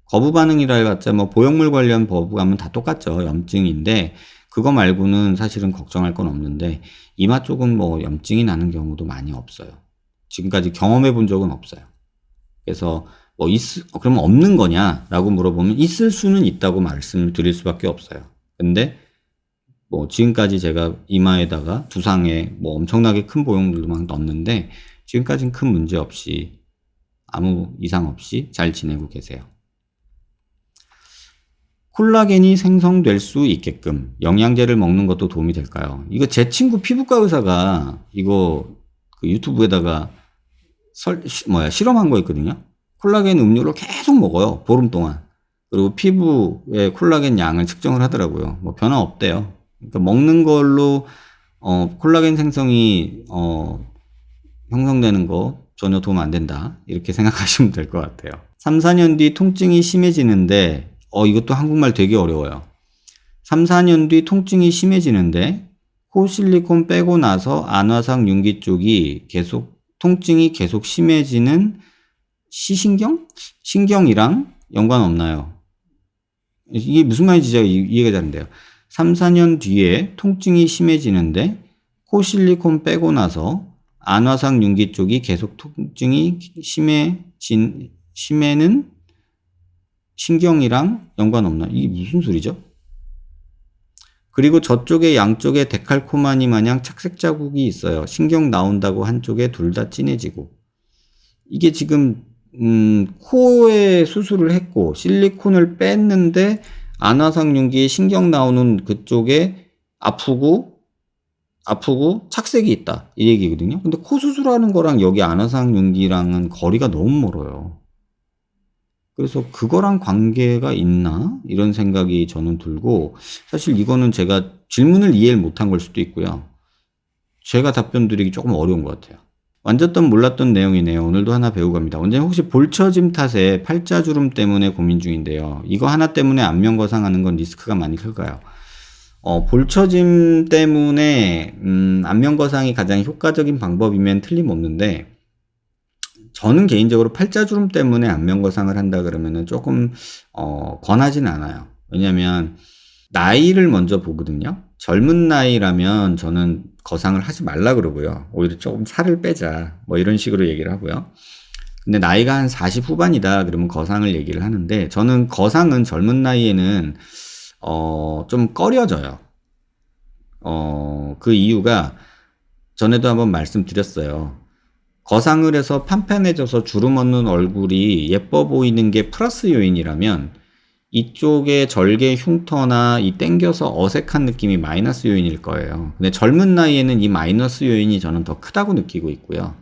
거부 반응이라 해봤자 뭐 보형물 관련 거부감은 다 똑같죠. 염증인데 그거 말고는 사실은 걱정할 건 없는데 이마 쪽은 뭐 염증이 나는 경우도 많이 없어요. 지금까지 경험해 본 적은 없어요. 그래서 뭐 그러면 없는 거냐라고 물어보면 있을 수는 있다고 말씀을 드릴 수밖에 없어요. 근데 뭐 지금까지 제가 이마에다가 두상에 뭐 엄청나게 큰 보형물도 막 넣었는데 지금까지는 큰 문제 없이 아무 이상 없이 잘 지내고 계세요. 콜라겐이 생성될 수 있게끔 영양제를 먹는 것도 도움이 될까요? 이거 제 친구 피부과 의사가 이거 그 유튜브에다가 실험한 거 있거든요. 콜라겐 음료를 계속 먹어요. 보름 동안. 그리고 피부의 콜라겐 양을 측정을 하더라고요. 뭐 변화 없대요. 그러니까 먹는 걸로 콜라겐 생성이 형성되는 거 전혀 도움 안 된다. 이렇게 생각하시면 될 것 같아요. 3, 4년 뒤 통증이 심해지는데 이것도 한국말 되게 어려워요. 3, 4년 뒤 통증이 심해지는데 코 실리콘 빼고 나서 안화상 융기 쪽이 통증이 계속 심해지는 시신경? 신경이랑 연관 없나요? 이게 무슨 말인지 제가 이해가 잘 안 돼요. 3, 4년 뒤에 통증이 심해지는데 코 실리콘 빼고 나서 안화상 융기 쪽이 계속 통증이 심해는 신경이랑 연관 없나? 이게 무슨 소리죠? 그리고 저쪽에 양쪽에 데칼코마니 마냥 착색 자국이 있어요. 신경 나온다고 한쪽에 둘 다 진해지고. 이게 지금 코에 수술을 했고 실리콘을 뺐는데 안화상 융기에 신경 나오는 그쪽에 아프고 착색이 있다 이 얘기거든요. 근데 코 수술하는 거랑 여기 안화상 융기랑은 거리가 너무 멀어요. 그래서 그거랑 관계가 있나 이런 생각이 저는 들고, 사실 이거는 제가 질문을 이해를 못한 걸 수도 있고요. 제가 답변 드리기 조금 어려운 것 같아요. 완졌던 몰랐던 내용이네요. 오늘도 하나 배우고 갑니다. 원장님 혹시 볼처짐 탓에 팔자주름 때문에 고민 중인데요. 이거 하나 때문에 안면 거상하는 건 리스크가 많이 클까요? 볼처짐 때문에 안면 거상이 가장 효과적인 방법이면 틀림없는데, 저는 개인적으로 팔자주름 때문에 안면 거상을 한다 그러면은 조금 권하지는 않아요. 왜냐면 나이를 먼저 보거든요. 젊은 나이라면 저는 거상을 하지 말라 그러고요. 오히려 조금 살을 빼자 뭐 이런 식으로 얘기를 하고요. 근데 나이가 한 40 후반이다 그러면 거상을 얘기를 하는데, 저는 거상은 젊은 나이에는 좀 꺼려져요. 그 이유가 전에도 한번 말씀드렸어요. 거상을 해서 판판해져서 주름 없는 얼굴이 예뻐 보이는 게 플러스 요인이라면, 이쪽에 절개 흉터나 이 땡겨서 어색한 느낌이 마이너스 요인일 거예요. 근데 젊은 나이에는 이 마이너스 요인이 저는 더 크다고 느끼고 있고요.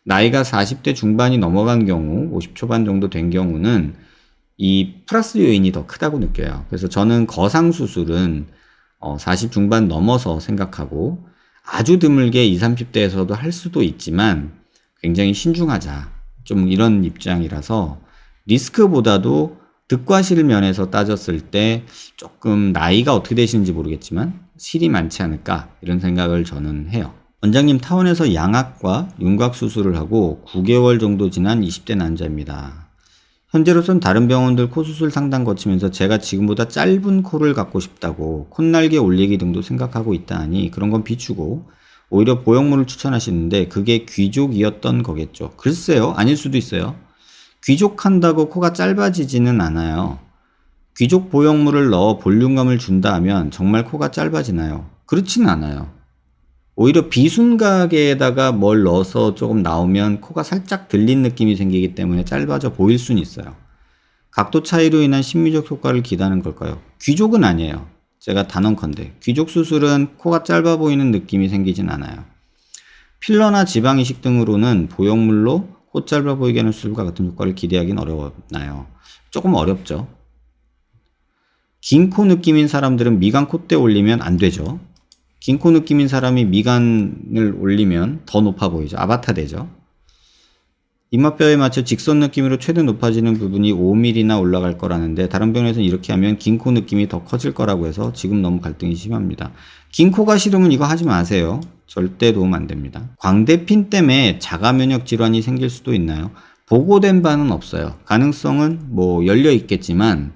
나이가 40대 중반이 넘어간 경우, 50 초반 정도 된 경우는 이 플러스 요인이 더 크다고 느껴요. 그래서 저는 거상 수술은 40 중반 넘어서 생각하고, 아주 드물게 20, 30대에서도 할 수도 있지만 굉장히 신중하자, 좀 이런 입장이라서, 리스크보다도 득과실 면에서 따졌을 때 조금 나이가 어떻게 되시는지 모르겠지만 실이 많지 않을까 이런 생각을 저는 해요. 원장님, 타원에서 양악과 윤곽 수술을 하고 9개월 정도 지난 20대 남자입니다. 현재로선 다른 병원들 코 수술 상담 거치면서 제가 지금보다 짧은 코를 갖고 싶다고 콧날개 올리기 등도 생각하고 있다 하니 그런 건 비추고 오히려 보형물을 추천하시는데, 그게 귀족이었던 거겠죠. 글쎄요, 아닐 수도 있어요. 귀족한다고 코가 짧아지지는 않아요. 귀족 보형물을 넣어 볼륨감을 준다 하면 정말 코가 짧아지나요? 그렇지는 않아요. 오히려 비순각에다가 뭘 넣어서 조금 나오면 코가 살짝 들린 느낌이 생기기 때문에 짧아져 보일 수는 있어요. 각도 차이로 인한 심미적 효과를 기대하는 걸까요? 귀족은 아니에요. 제가 단언컨대 귀족 수술은 코가 짧아 보이는 느낌이 생기진 않아요. 필러나 지방 이식 등으로는 보형물로 코 짧아 보이게 하는 수술과 같은 효과를 기대하기는 어렵나요? 조금 어렵죠. 긴 코 느낌인 사람들은 미간 콧대 올리면 안 되죠. 긴 코 느낌인 사람이 미간을 올리면 더 높아 보이죠. 아바타 되죠. 이마뼈에 맞춰 직선 느낌으로 최대 높아지는 부분이 5mm나 올라갈 거라는데, 다른 병원에서는 이렇게 하면 긴 코 느낌이 더 커질 거라고 해서 지금 너무 갈등이 심합니다. 긴 코가 싫으면 이거 하지 마세요. 절대 도움 안 됩니다. 광대핀 때문에 자가 면역 질환이 생길 수도 있나요? 보고된 바는 없어요. 가능성은 뭐 열려 있겠지만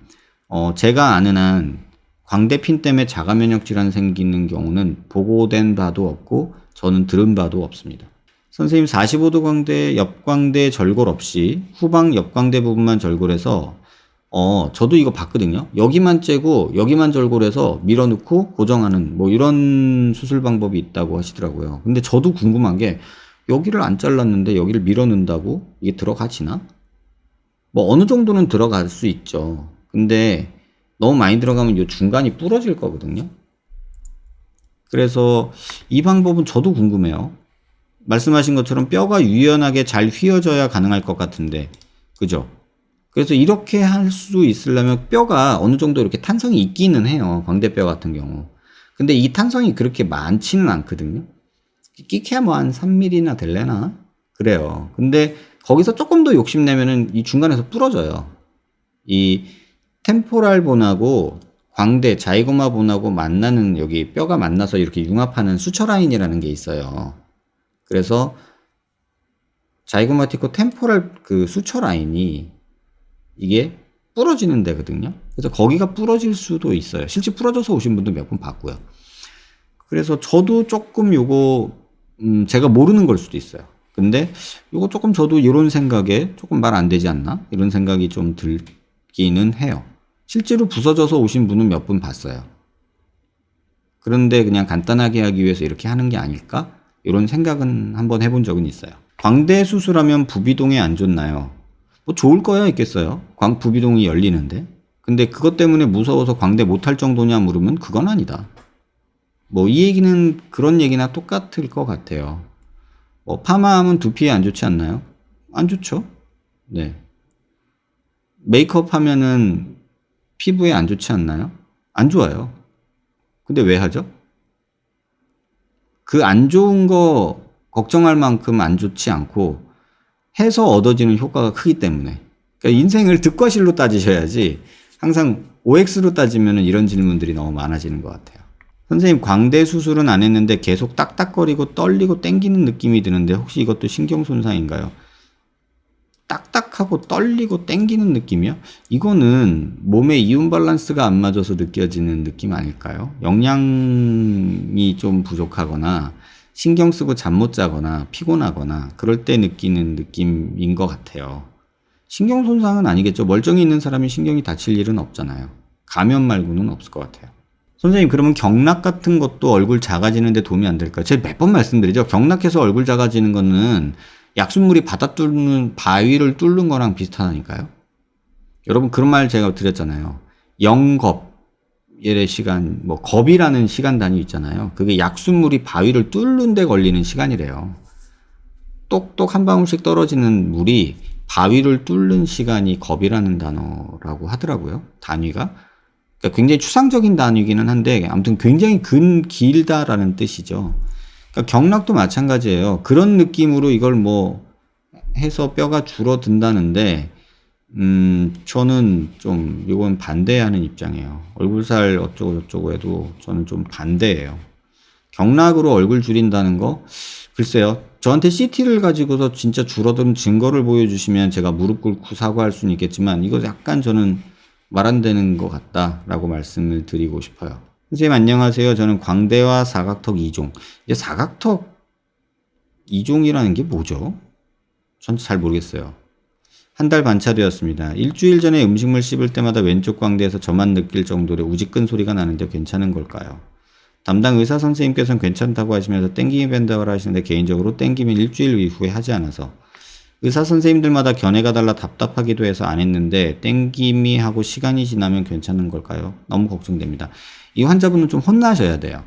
제가 아는 한 광대핀 때문에 자가 면역 질환 생기는 경우는 보고된 바도 없고 저는 들은 바도 없습니다. 선생님, 45도 광대, 옆광대 절골 없이 후방 옆광대 부분만 절골해서 저도 이거 봤거든요. 여기만 째고 여기만 절골해서 밀어넣고 고정하는 뭐 이런 수술 방법이 있다고 하시더라고요. 근데 저도 궁금한 게, 여기를 안 잘랐는데 여기를 밀어넣는다고 이게 들어가지나? 뭐 어느 정도는 들어갈 수 있죠. 근데 너무 많이 들어가면 이 중간이 부러질 거거든요. 그래서 이 방법은 저도 궁금해요. 말씀하신 것처럼 뼈가 유연하게 잘 휘어져야 가능할 것 같은데, 그죠? 그래서 이렇게 할 수 있으려면 뼈가 어느 정도 이렇게 탄성이 있기는 해요. 광대뼈 같은 경우. 근데 이 탄성이 그렇게 많지는 않거든요. 끼케야 뭐 한 3mm나 될래나? 그래요. 근데 거기서 조금 더 욕심내면은 이 중간에서 부러져요. 이 템포랄 본하고 광대, 자이고마 본하고 만나는, 여기 뼈가 만나서 이렇게 융합하는 수처 라인이라는 게 있어요. 그래서 자이고마티코 템포랄 그 수처 라인이 이게 부러지는 데거든요. 그래서 거기가 부러질 수도 있어요. 실제 부러져서 오신 분도 몇 분 봤고요. 그래서 저도 조금 요거 제가 모르는 걸 수도 있어요. 근데 이거 조금 저도 이런 생각에 조금 말 안 되지 않나? 이런 생각이 좀 들기는 해요. 실제로 부서져서 오신 분은 몇 분 봤어요. 그런데 그냥 간단하게 하기 위해서 이렇게 하는 게 아닐까? 이런 생각은 한번 해본 적은 있어요. 광대 수술하면 부비동에 안 좋나요? 뭐 좋을 거야 있겠어요. 부비동이 열리는데. 근데 그것 때문에 무서워서 광대 못할 정도냐 물으면 그건 아니다. 뭐 이 얘기는 그런 얘기나 똑같을 것 같아요. 뭐 파마하면 두피에 안 좋지 않나요? 안 좋죠. 네. 메이크업 하면은 피부에 안 좋지 않나요? 안 좋아요. 근데 왜 하죠? 그 안 좋은 거 걱정할 만큼 안 좋지 않고 해서 얻어지는 효과가 크기 때문에. 그러니까 인생을 득과실로 따지셔야지 항상 OX로 따지면 이런 질문들이 너무 많아지는 것 같아요. 선생님, 광대 수술은 안 했는데 계속 딱딱거리고 떨리고 땡기는 느낌이 드는데 혹시 이것도 신경 손상인가요? 딱딱하고 떨리고 땡기는 느낌이요? 이거는 몸의 이온 밸런스가 안 맞아서 느껴지는 느낌 아닐까요? 영양이 좀 부족하거나 신경 쓰고 잠 못 자거나 피곤하거나 그럴 때 느끼는 느낌인 것 같아요. 신경 손상은 아니겠죠. 멀쩡히 있는 사람이 신경이 다칠 일은 없잖아요. 감염 말고는 없을 것 같아요. 선생님, 그러면 경락 같은 것도 얼굴 작아지는데 도움이 안 될까요? 제가 몇 번 말씀드리죠. 경락해서 얼굴 작아지는 거는 약순물이 바위를 뚫는 거랑 비슷하다니까요. 여러분, 그런 말 제가 드렸잖아요. 영겁의 시간, 뭐 겁이라는 시간 단위 있잖아요. 그게 약순물이 바위를 뚫는 데 걸리는 시간이래요. 똑똑 한 방울씩 떨어지는 물이 바위를 뚫는 시간이 겁이라는 단어라고 하더라고요. 단위가. 그러니까 굉장히 추상적인 단위이기는 한데 아무튼 굉장히 길다라는 뜻이죠. 그러니까 경락도 마찬가지예요. 그런 느낌으로 이걸 뭐 해서 뼈가 줄어든다는데 저는 좀 이건 반대하는 입장이에요. 얼굴살 어쩌고 저쩌고 해도 저는 좀 반대예요. 경락으로 얼굴 줄인다는 거 글쎄요. 저한테 CT를 가지고서 진짜 줄어든 증거를 보여주시면 제가 무릎 꿇고 사과할 수는 있겠지만 이거 약간 저는 말 안 되는 것 같다라고 말씀을 드리고 싶어요. 선생님 안녕하세요. 저는 광대와 사각턱 2종. 이제 사각턱 2종이라는 게 뭐죠? 전 잘 모르겠어요. 한 달 반 차 되었습니다. 일주일 전에 음식물 씹을 때마다 왼쪽 광대에서 저만 느낄 정도로 우직근 소리가 나는데 괜찮은 걸까요? 담당 의사 선생님께서는 괜찮다고 하시면서 땡김이 밴다고 하시는데 개인적으로 땡김은 일주일 이후에 하지 않아서 의사 선생님들마다 견해가 달라 답답하기도 해서 안 했는데 땡김이 하고 시간이 지나면 괜찮은 걸까요? 너무 걱정됩니다. 이 환자분은 좀 혼나셔야 돼요.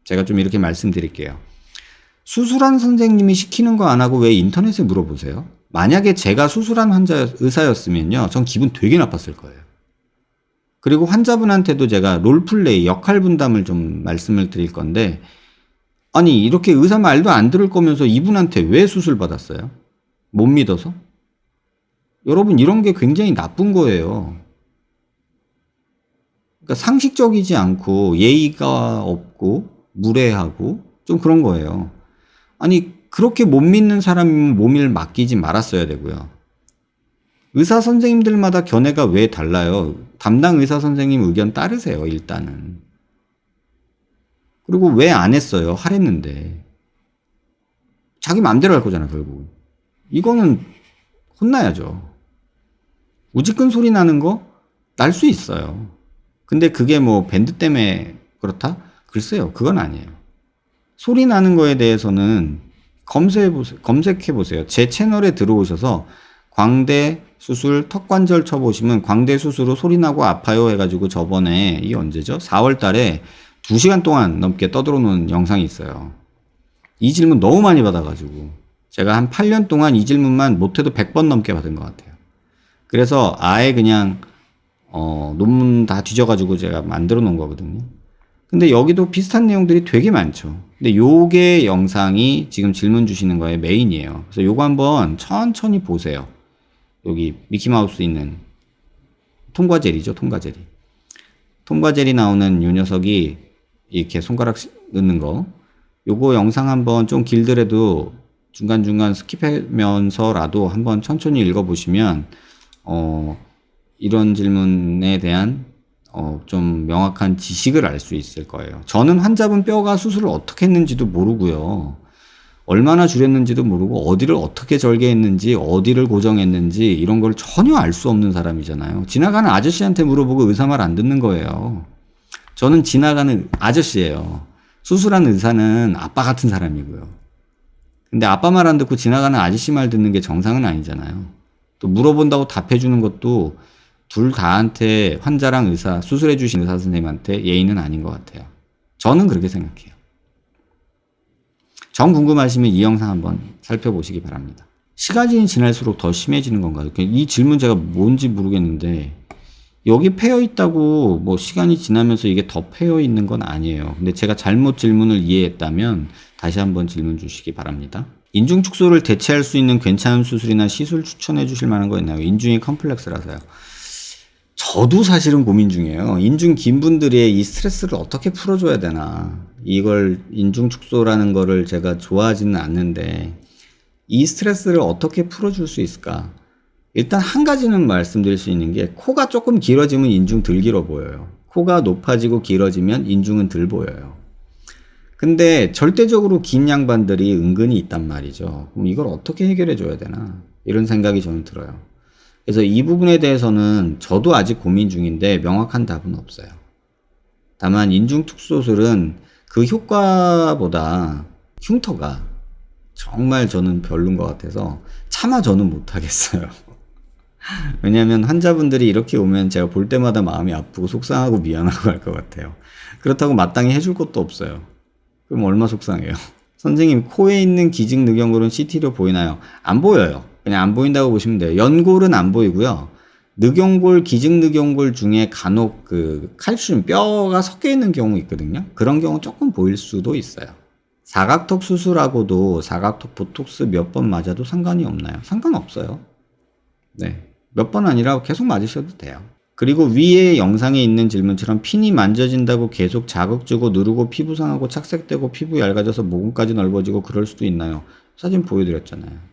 제가 좀 이렇게 말씀드릴게요. 수술한 선생님이 시키는 거 안 하고 왜 인터넷에 물어보세요? 만약에 제가 수술한 의사였으면요. 전 기분 되게 나빴을 거예요. 그리고 환자분한테도 제가 롤플레이, 역할 분담을 좀 말씀을 드릴 건데 아니 이렇게 의사 말도 안 들을 거면서 이분한테 왜 수술 받았어요? 못 믿어서? 여러분 이런 게 굉장히 나쁜 거예요. 그러니까 상식적이지 않고 예의가 없고 무례하고 좀 그런 거예요. 아니 그렇게 못 믿는 사람이면 몸을 맡기지 말았어야 되고요. 의사 선생님들마다 견해가 왜 달라요? 담당 의사 선생님 의견 따르세요 일단은. 그리고 왜 안 했어요? 하랬는데. 자기 마음대로 할 거잖아 결국. 이거는 혼나야죠. 우직근 소리 나는 거 날 수 있어요. 근데 그게 뭐 밴드 때문에 그렇다? 글쎄요. 그건 아니에요. 소리 나는 거에 대해서는 검색해 보세요. 제 채널에 들어오셔서 광대 수술 턱관절 쳐보시면 광대 수술 후 소리 나고 아파요 해가지고 저번에 이 언제죠? 4월 달에 2시간 동안 넘게 떠들어놓은 영상이 있어요. 이 질문 너무 많이 받아가지고 제가 한 8년 동안 이 질문만 못해도 100번 넘게 받은 것 같아요. 그래서 아예 그냥 논문 다 뒤져가지고 제가 만들어 놓은 거거든요. 근데 여기도 비슷한 내용들이 되게 많죠. 근데 요게 영상이 지금 질문 주시는 거의 메인이에요. 그래서 요거 한번 천천히 보세요. 여기 미키마우스 있는 통과젤이죠, 통과젤이. 통과젤이 나오는 요 녀석이 이렇게 손가락 넣는 거. 요거 영상 한번 좀 길더라도 중간중간 스킵하면서라도 한번 천천히 읽어보시면 이런 질문에 대한 좀 명확한 지식을 알 수 있을 거예요. 저는 환자분 뼈가 수술을 어떻게 했는지도 모르고요. 얼마나 줄였는지도 모르고 어디를 어떻게 절개했는지 어디를 고정했는지 이런 걸 전혀 알 수 없는 사람이잖아요. 지나가는 아저씨한테 물어보고 의사 말 안 듣는 거예요. 저는 지나가는 아저씨예요. 수술한 의사는 아빠 같은 사람이고요. 근데 아빠 말 안 듣고 지나가는 아저씨 말 듣는 게 정상은 아니잖아요. 또 물어본다고 답해주는 것도 둘 다한테 환자랑 의사, 수술해 주신 의사 선생님한테 예의는 아닌 것 같아요. 저는 그렇게 생각해요. 정 궁금하시면 이 영상 한번 살펴보시기 바랍니다. 시간이 지날수록 더 심해지는 건가요? 이 질문 제가 뭔지 모르겠는데 여기 패여 있다고 뭐 시간이 지나면서 이게 더 패여 있는 건 아니에요. 근데 제가 잘못 질문을 이해했다면 다시 한번 질문 주시기 바랍니다. 인중 축소를 대체할 수 있는 괜찮은 수술이나 시술 추천해 주실 만한 거 있나요? 인중이 컴플렉스라서요. 저도 사실은 고민 중이에요. 인중 긴 분들의 이 스트레스를 어떻게 풀어줘야 되나. 이걸 인중 축소라는 거를 제가 좋아하지는 않는데 이 스트레스를 어떻게 풀어줄 수 있을까? 일단 한 가지는 말씀드릴 수 있는 게 코가 조금 길어지면 인중 덜 길어 보여요. 코가 높아지고 길어지면 인중은 덜 보여요. 근데 절대적으로 긴 양반들이 은근히 있단 말이죠. 그럼 이걸 어떻게 해결해 줘야 되나? 이런 생각이 저는 들어요. 그래서 이 부분에 대해서는 저도 아직 고민 중인데 명확한 답은 없어요. 다만 인중 축소술은 그 효과보다 흉터가 정말 저는 별론 것 같아서 차마 저는 못하겠어요. 왜냐하면 환자분들이 이렇게 오면 제가 볼 때마다 마음이 아프고 속상하고 미안하고 할 것 같아요. 그렇다고 마땅히 해줄 것도 없어요. 그럼 얼마 속상해요. 선생님, 코에 있는 기증늑연골은 CT로 보이나요? 안 보여요. 그냥 안 보인다고 보시면 돼요. 연골은 안 보이고요. 늑연골, 기증늑연골 중에 간혹 그 칼슘, 뼈가 섞여 있는 경우 있거든요. 그런 경우 조금 보일 수도 있어요. 사각턱 수술하고도 사각턱 보톡스 몇 번 맞아도 상관이 없나요? 상관없어요. 네. 몇 번 아니라 계속 맞으셔도 돼요. 그리고 위에 영상에 있는 질문처럼 핀이 만져진다고 계속 자극 주고 누르고 피부 상하고 착색되고 피부 얇아져서 모공까지 넓어지고 그럴 수도 있나요? 사진 보여드렸잖아요.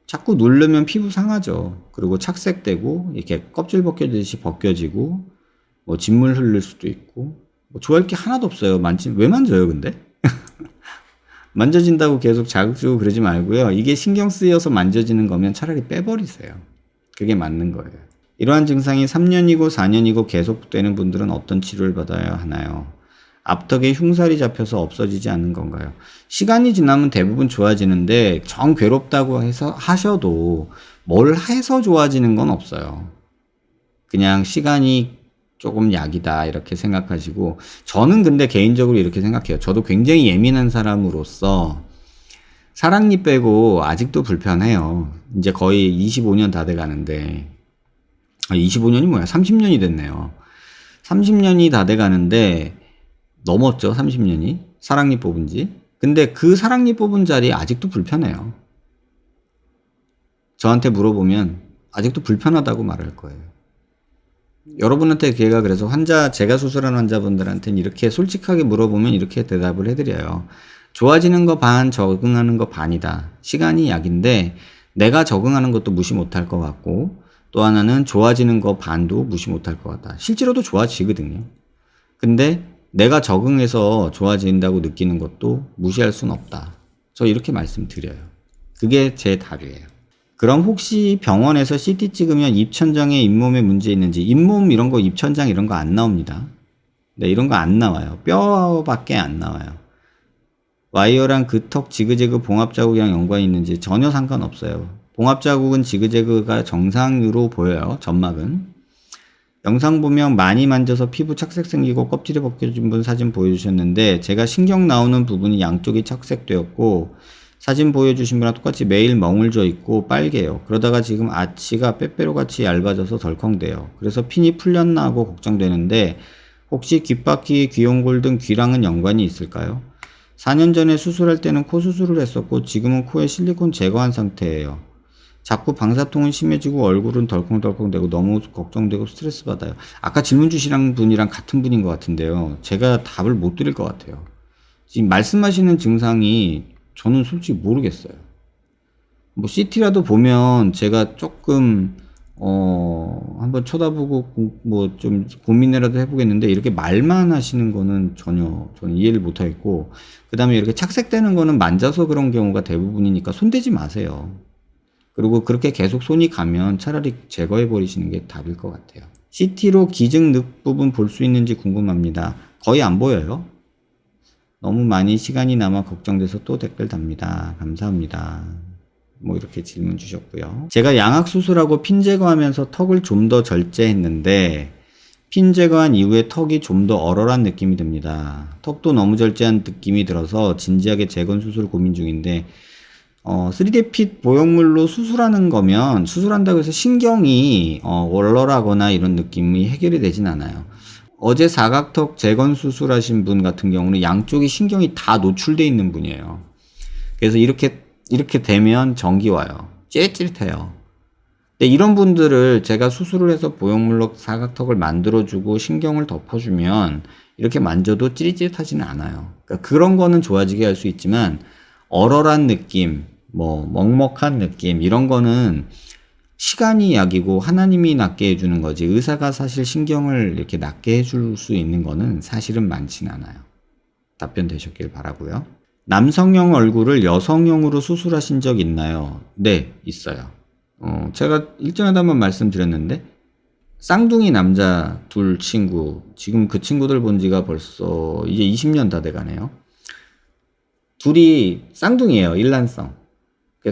자꾸 누르면 피부 상하죠. 그리고 착색되고 이렇게 껍질 벗겨지듯이 벗겨지고 뭐 진물 흘릴 수도 있고 뭐 좋아할 게 하나도 없어요. 왜 만져요 근데? 만져진다고 계속 자극 주고 그러지 말고요. 이게 신경 쓰여서 만져지는 거면 차라리 빼버리세요. 그게 맞는 거예요. 이러한 증상이 3년이고 4년이고 계속되는 분들은 어떤 치료를 받아야 하나요? 앞턱에 흉살이 잡혀서 없어지지 않는 건가요? 시간이 지나면 대부분 좋아지는데 정 괴롭다고 해서 하셔도 뭘 해서 좋아지는 건 없어요. 그냥 시간이 조금 약이다 이렇게 생각하시고, 저는 근데 개인적으로 이렇게 생각해요. 저도 굉장히 예민한 사람으로서 사랑니 빼고 아직도 불편해요. 이제 거의 25년 다 돼 가는데 25년이 뭐야? 30년이 됐네요. 30년이 다 돼 가는데 넘었죠, 30년이. 사랑니 뽑은 지. 근데 그 사랑니 뽑은 자리 아직도 불편해요. 저한테 물어보면 아직도 불편하다고 말할 거예요. 여러분한테 제가 그래서 제가 수술한 환자분들한테는 이렇게 솔직하게 물어보면 이렇게 대답을 해드려요. 좋아지는 거 반, 적응하는 거 반이다. 시간이 약인데 내가 적응하는 것도 무시 못할 것 같고, 또 하나는 좋아지는 거 반도 무시 못할 것 같다. 실제로도 좋아지거든요. 근데 내가 적응해서 좋아진다고 느끼는 것도 무시할 수는 없다. 저 이렇게 말씀드려요. 그게 제 답이에요. 그럼 혹시 병원에서 CT 찍으면 입천장에 잇몸에 문제 있는지, 잇몸 이런 거, 입천장 이런 거 안 나옵니다. 네, 이런 거 안 나와요. 뼈밖에 안 나와요. 와이어랑 그 턱 지그재그 봉합 자국이랑 연관이 있는지 전혀 상관없어요. 봉합 자국은 지그재그가 정상으로 보여요. 점막은. 영상 보면 많이 만져서 피부 착색 생기고 껍질이 벗겨진 분 사진 보여주셨는데, 제가 신경 나오는 부분이 양쪽이 착색되었고 사진 보여주신 분랑 똑같이 매일 멍울져 있고 빨개요. 그러다가 지금 아치가 빼빼로같이 얇아져서 덜컹대요. 그래서 핀이 풀렸나 하고 걱정되는데 혹시 귓바퀴, 귀연골 등 귀랑은 연관이 있을까요? 4년 전에 수술할 때는 코 수술을 했었고 지금은 코에 실리콘 제거한 상태예요. 자꾸 방사통은 심해지고 얼굴은 덜컹덜컹대고 너무 걱정되고 스트레스 받아요. 아까 질문 주신 분이랑 같은 분인 것 같은데요. 제가 답을 못 드릴 것 같아요. 지금 말씀하시는 증상이 저는 솔직히 모르겠어요. 뭐 CT라도 보면 제가 조금 한번 쳐다보고 뭐 좀 고민이라도 해보겠는데 이렇게 말만 하시는 거는 전혀 저는 이해를 못하겠고, 그 다음에 이렇게 착색되는 거는 만져서 그런 경우가 대부분이니까 손대지 마세요. 그리고 그렇게 계속 손이 가면 차라리 제거해 버리시는 게 답일 것 같아요. CT로 기증 늪 부분 볼 수 있는지 궁금합니다. 거의 안 보여요. 너무 많이 시간이 남아 걱정돼서 또 댓글 답니다. 감사합니다. 뭐 이렇게 질문 주셨고요. 제가 양악 수술하고 핀 제거하면서 턱을 좀 더 절제했는데 핀 제거한 이후에 턱이 좀 더 얼얼한 느낌이 듭니다. 턱도 너무 절제한 느낌이 들어서 진지하게 재건 수술 고민 중인데 3D 핏 보형물로 수술하는 거면 수술한다고 해서 신경이 얼얼하거나 이런 느낌이 해결이 되진 않아요. 어제 사각턱 재건 수술하신 분 같은 경우는 양쪽이 신경이 다 노출되어 있는 분이에요. 그래서 이렇게 되면 전기 와요. 찌릿찌릿해요. 근데 이런 분들을 제가 수술을 해서 보형물로 사각턱을 만들어주고 신경을 덮어주면 이렇게 만져도 찌릿찌릿하지는 않아요. 그러니까 그런 거는 좋아지게 할 수 있지만 얼얼한 느낌, 뭐 먹먹한 느낌 이런 거는 시간이 약이고 하나님이 낫게 해주는 거지, 의사가 사실 신경을 이렇게 낫게 해줄 수 있는 거는 사실은 많진 않아요. 답변 되셨길 바라고요. 남성형 얼굴을 여성형으로 수술하신 적 있나요? 네, 있어요. 제가 일전에도 한번 말씀드렸는데 쌍둥이 남자 둘 친구, 지금 그 친구들 본 지가 벌써 이제 20년 다 돼가네요. 둘이 쌍둥이에요. 일란성.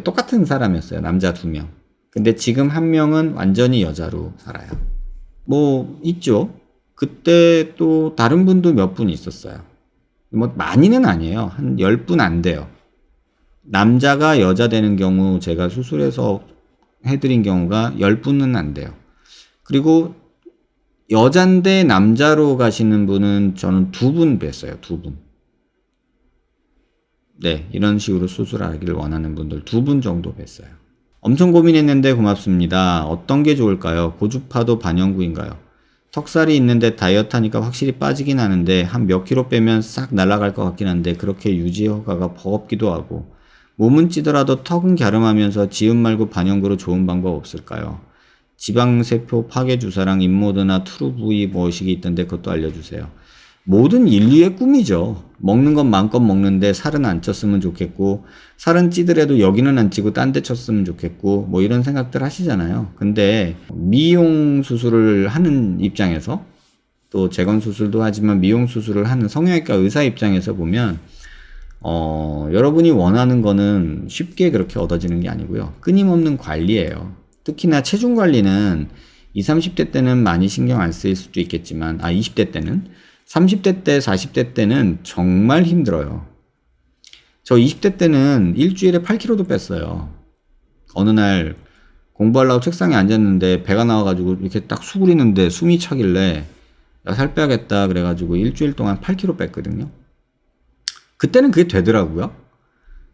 똑같은 사람이었어요. 남자 2명. 근데 지금 한 명은 완전히 여자로 살아요. 뭐 있죠. 그때 또 다른 분도 몇 분 있었어요. 뭐 많이는 아니에요. 한 10분 안 돼요. 남자가 여자 되는 경우 제가 수술해서 해드린 경우가 10분은 안 돼요. 그리고 여잔데 남자로 가시는 분은 저는 2분 뵀어요. 2분. 네, 이런 식으로 수술하기를 원하는 분들 2분 정도 뵀어요. 엄청 고민했는데 고맙습니다. 어떤 게 좋을까요? 고주파도 반영구인가요? 턱살이 있는데 다이어트 하니까 확실히 빠지긴 하는데 한 몇 킬로 빼면 싹 날아갈 것 같긴 한데 그렇게 유지 허가가 버겁기도 하고, 몸은 찌더라도 턱은 갸름하면서 지음 말고 반영구로 좋은 방법 없을까요? 지방세포 파괴 주사랑 인모드나 트루브이 뭐식이 있던데 그것도 알려주세요. 모든 인류의 꿈이죠. 먹는 건 마음껏 먹는데 살은 안 쪘으면 좋겠고, 살은 찌더라도 여기는 안 찌고 딴 데 쪘으면 좋겠고, 뭐 이런 생각들 하시잖아요. 근데 미용 수술을 하는 입장에서, 또 재건 수술도 하지만 미용 수술을 하는 성형외과 의사 입장에서 보면 여러분이 원하는 거는 쉽게 그렇게 얻어지는 게 아니고요. 끊임없는 관리예요. 특히나 체중 관리는 20, 30대 때는 많이 신경 안 쓰일 수도 있겠지만 20대 때는 30대 때, 40대 때는 정말 힘들어요. 저 20대 때는 일주일에 8kg도 뺐어요. 어느 날 공부하려고 책상에 앉았는데 배가 나와가지고 이렇게 딱 수그리는데 숨이 차길래 야, 살 빼야겠다 그래가지고 일주일 동안 8kg 뺐거든요. 그때는 그게 되더라고요.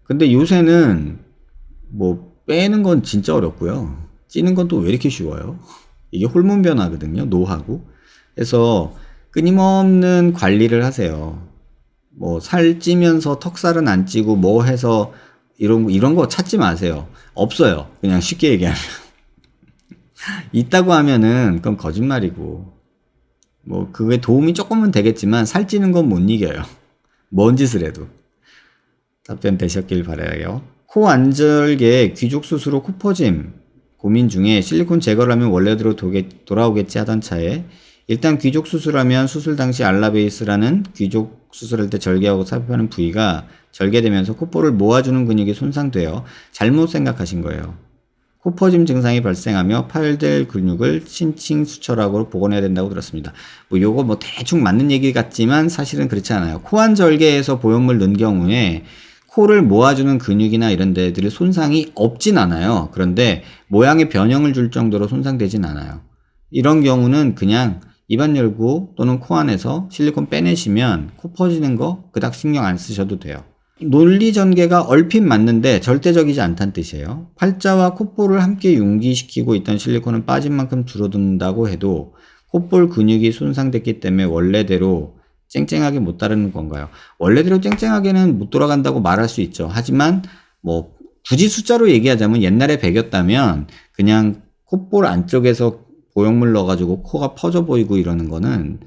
근데 요새는 뭐 빼는 건 진짜 어렵고요. 찌는 건 또 왜 이렇게 쉬워요? 이게 호르몬 변화거든요. 노하고. 그래서 끊임없는 관리를 하세요. 뭐 살찌면서 턱살은 안 찌고 뭐 해서 이런 거 찾지 마세요. 없어요. 그냥 쉽게 얘기하면. 있다고 하면은 그건 거짓말이고, 뭐 그게 도움이 조금은 되겠지만 살찌는 건 못 이겨요. 뭔 짓을 해도. 답변 되셨길 바라요. 코 안절개 귀족 수술 후 코 퍼짐 고민 중에 실리콘 제거를 하면 원래대로 돌아오겠지 하던 차에 일단 귀족 수술하면 수술 당시 알라베이스라는 귀족 수술할 때 절개하고 삽입하는 부위가 절개되면서 콧볼을 모아주는 근육이 손상되어 잘못 생각하신 거예요. 코 퍼짐 증상이 발생하며 파열될 근육을 신칭 수철학으로 복원해야 된다고 들었습니다. 뭐 요거 뭐 대충 맞는 얘기 같지만 사실은 그렇지 않아요. 코안 절개에서 보형물 넣은 경우에 코를 모아주는 근육이나 이런 데들이 손상이 없진 않아요. 그런데 모양의 변형을 줄 정도로 손상되진 않아요. 이런 경우는 그냥 입안 열고 또는 코 안에서 실리콘 빼내시면 코 퍼지는 거 그닥 신경 안 쓰셔도 돼요. 논리 전개가 얼핏 맞는데 절대적이지 않다는 뜻이에요. 팔자와 콧볼을 함께 융기시키고 있던 실리콘은 빠진 만큼 줄어든다고 해도 콧볼 근육이 손상됐기 때문에 원래대로 쨍쨍하게 못 따르는 건가요? 원래대로 쨍쨍하게는 못 돌아간다고 말할 수 있죠. 하지만 뭐 굳이 숫자로 얘기하자면 옛날에 100이었다면 그냥 콧볼 안쪽에서 보형물 넣어가지고 코가 퍼져 보이고 이러는 거는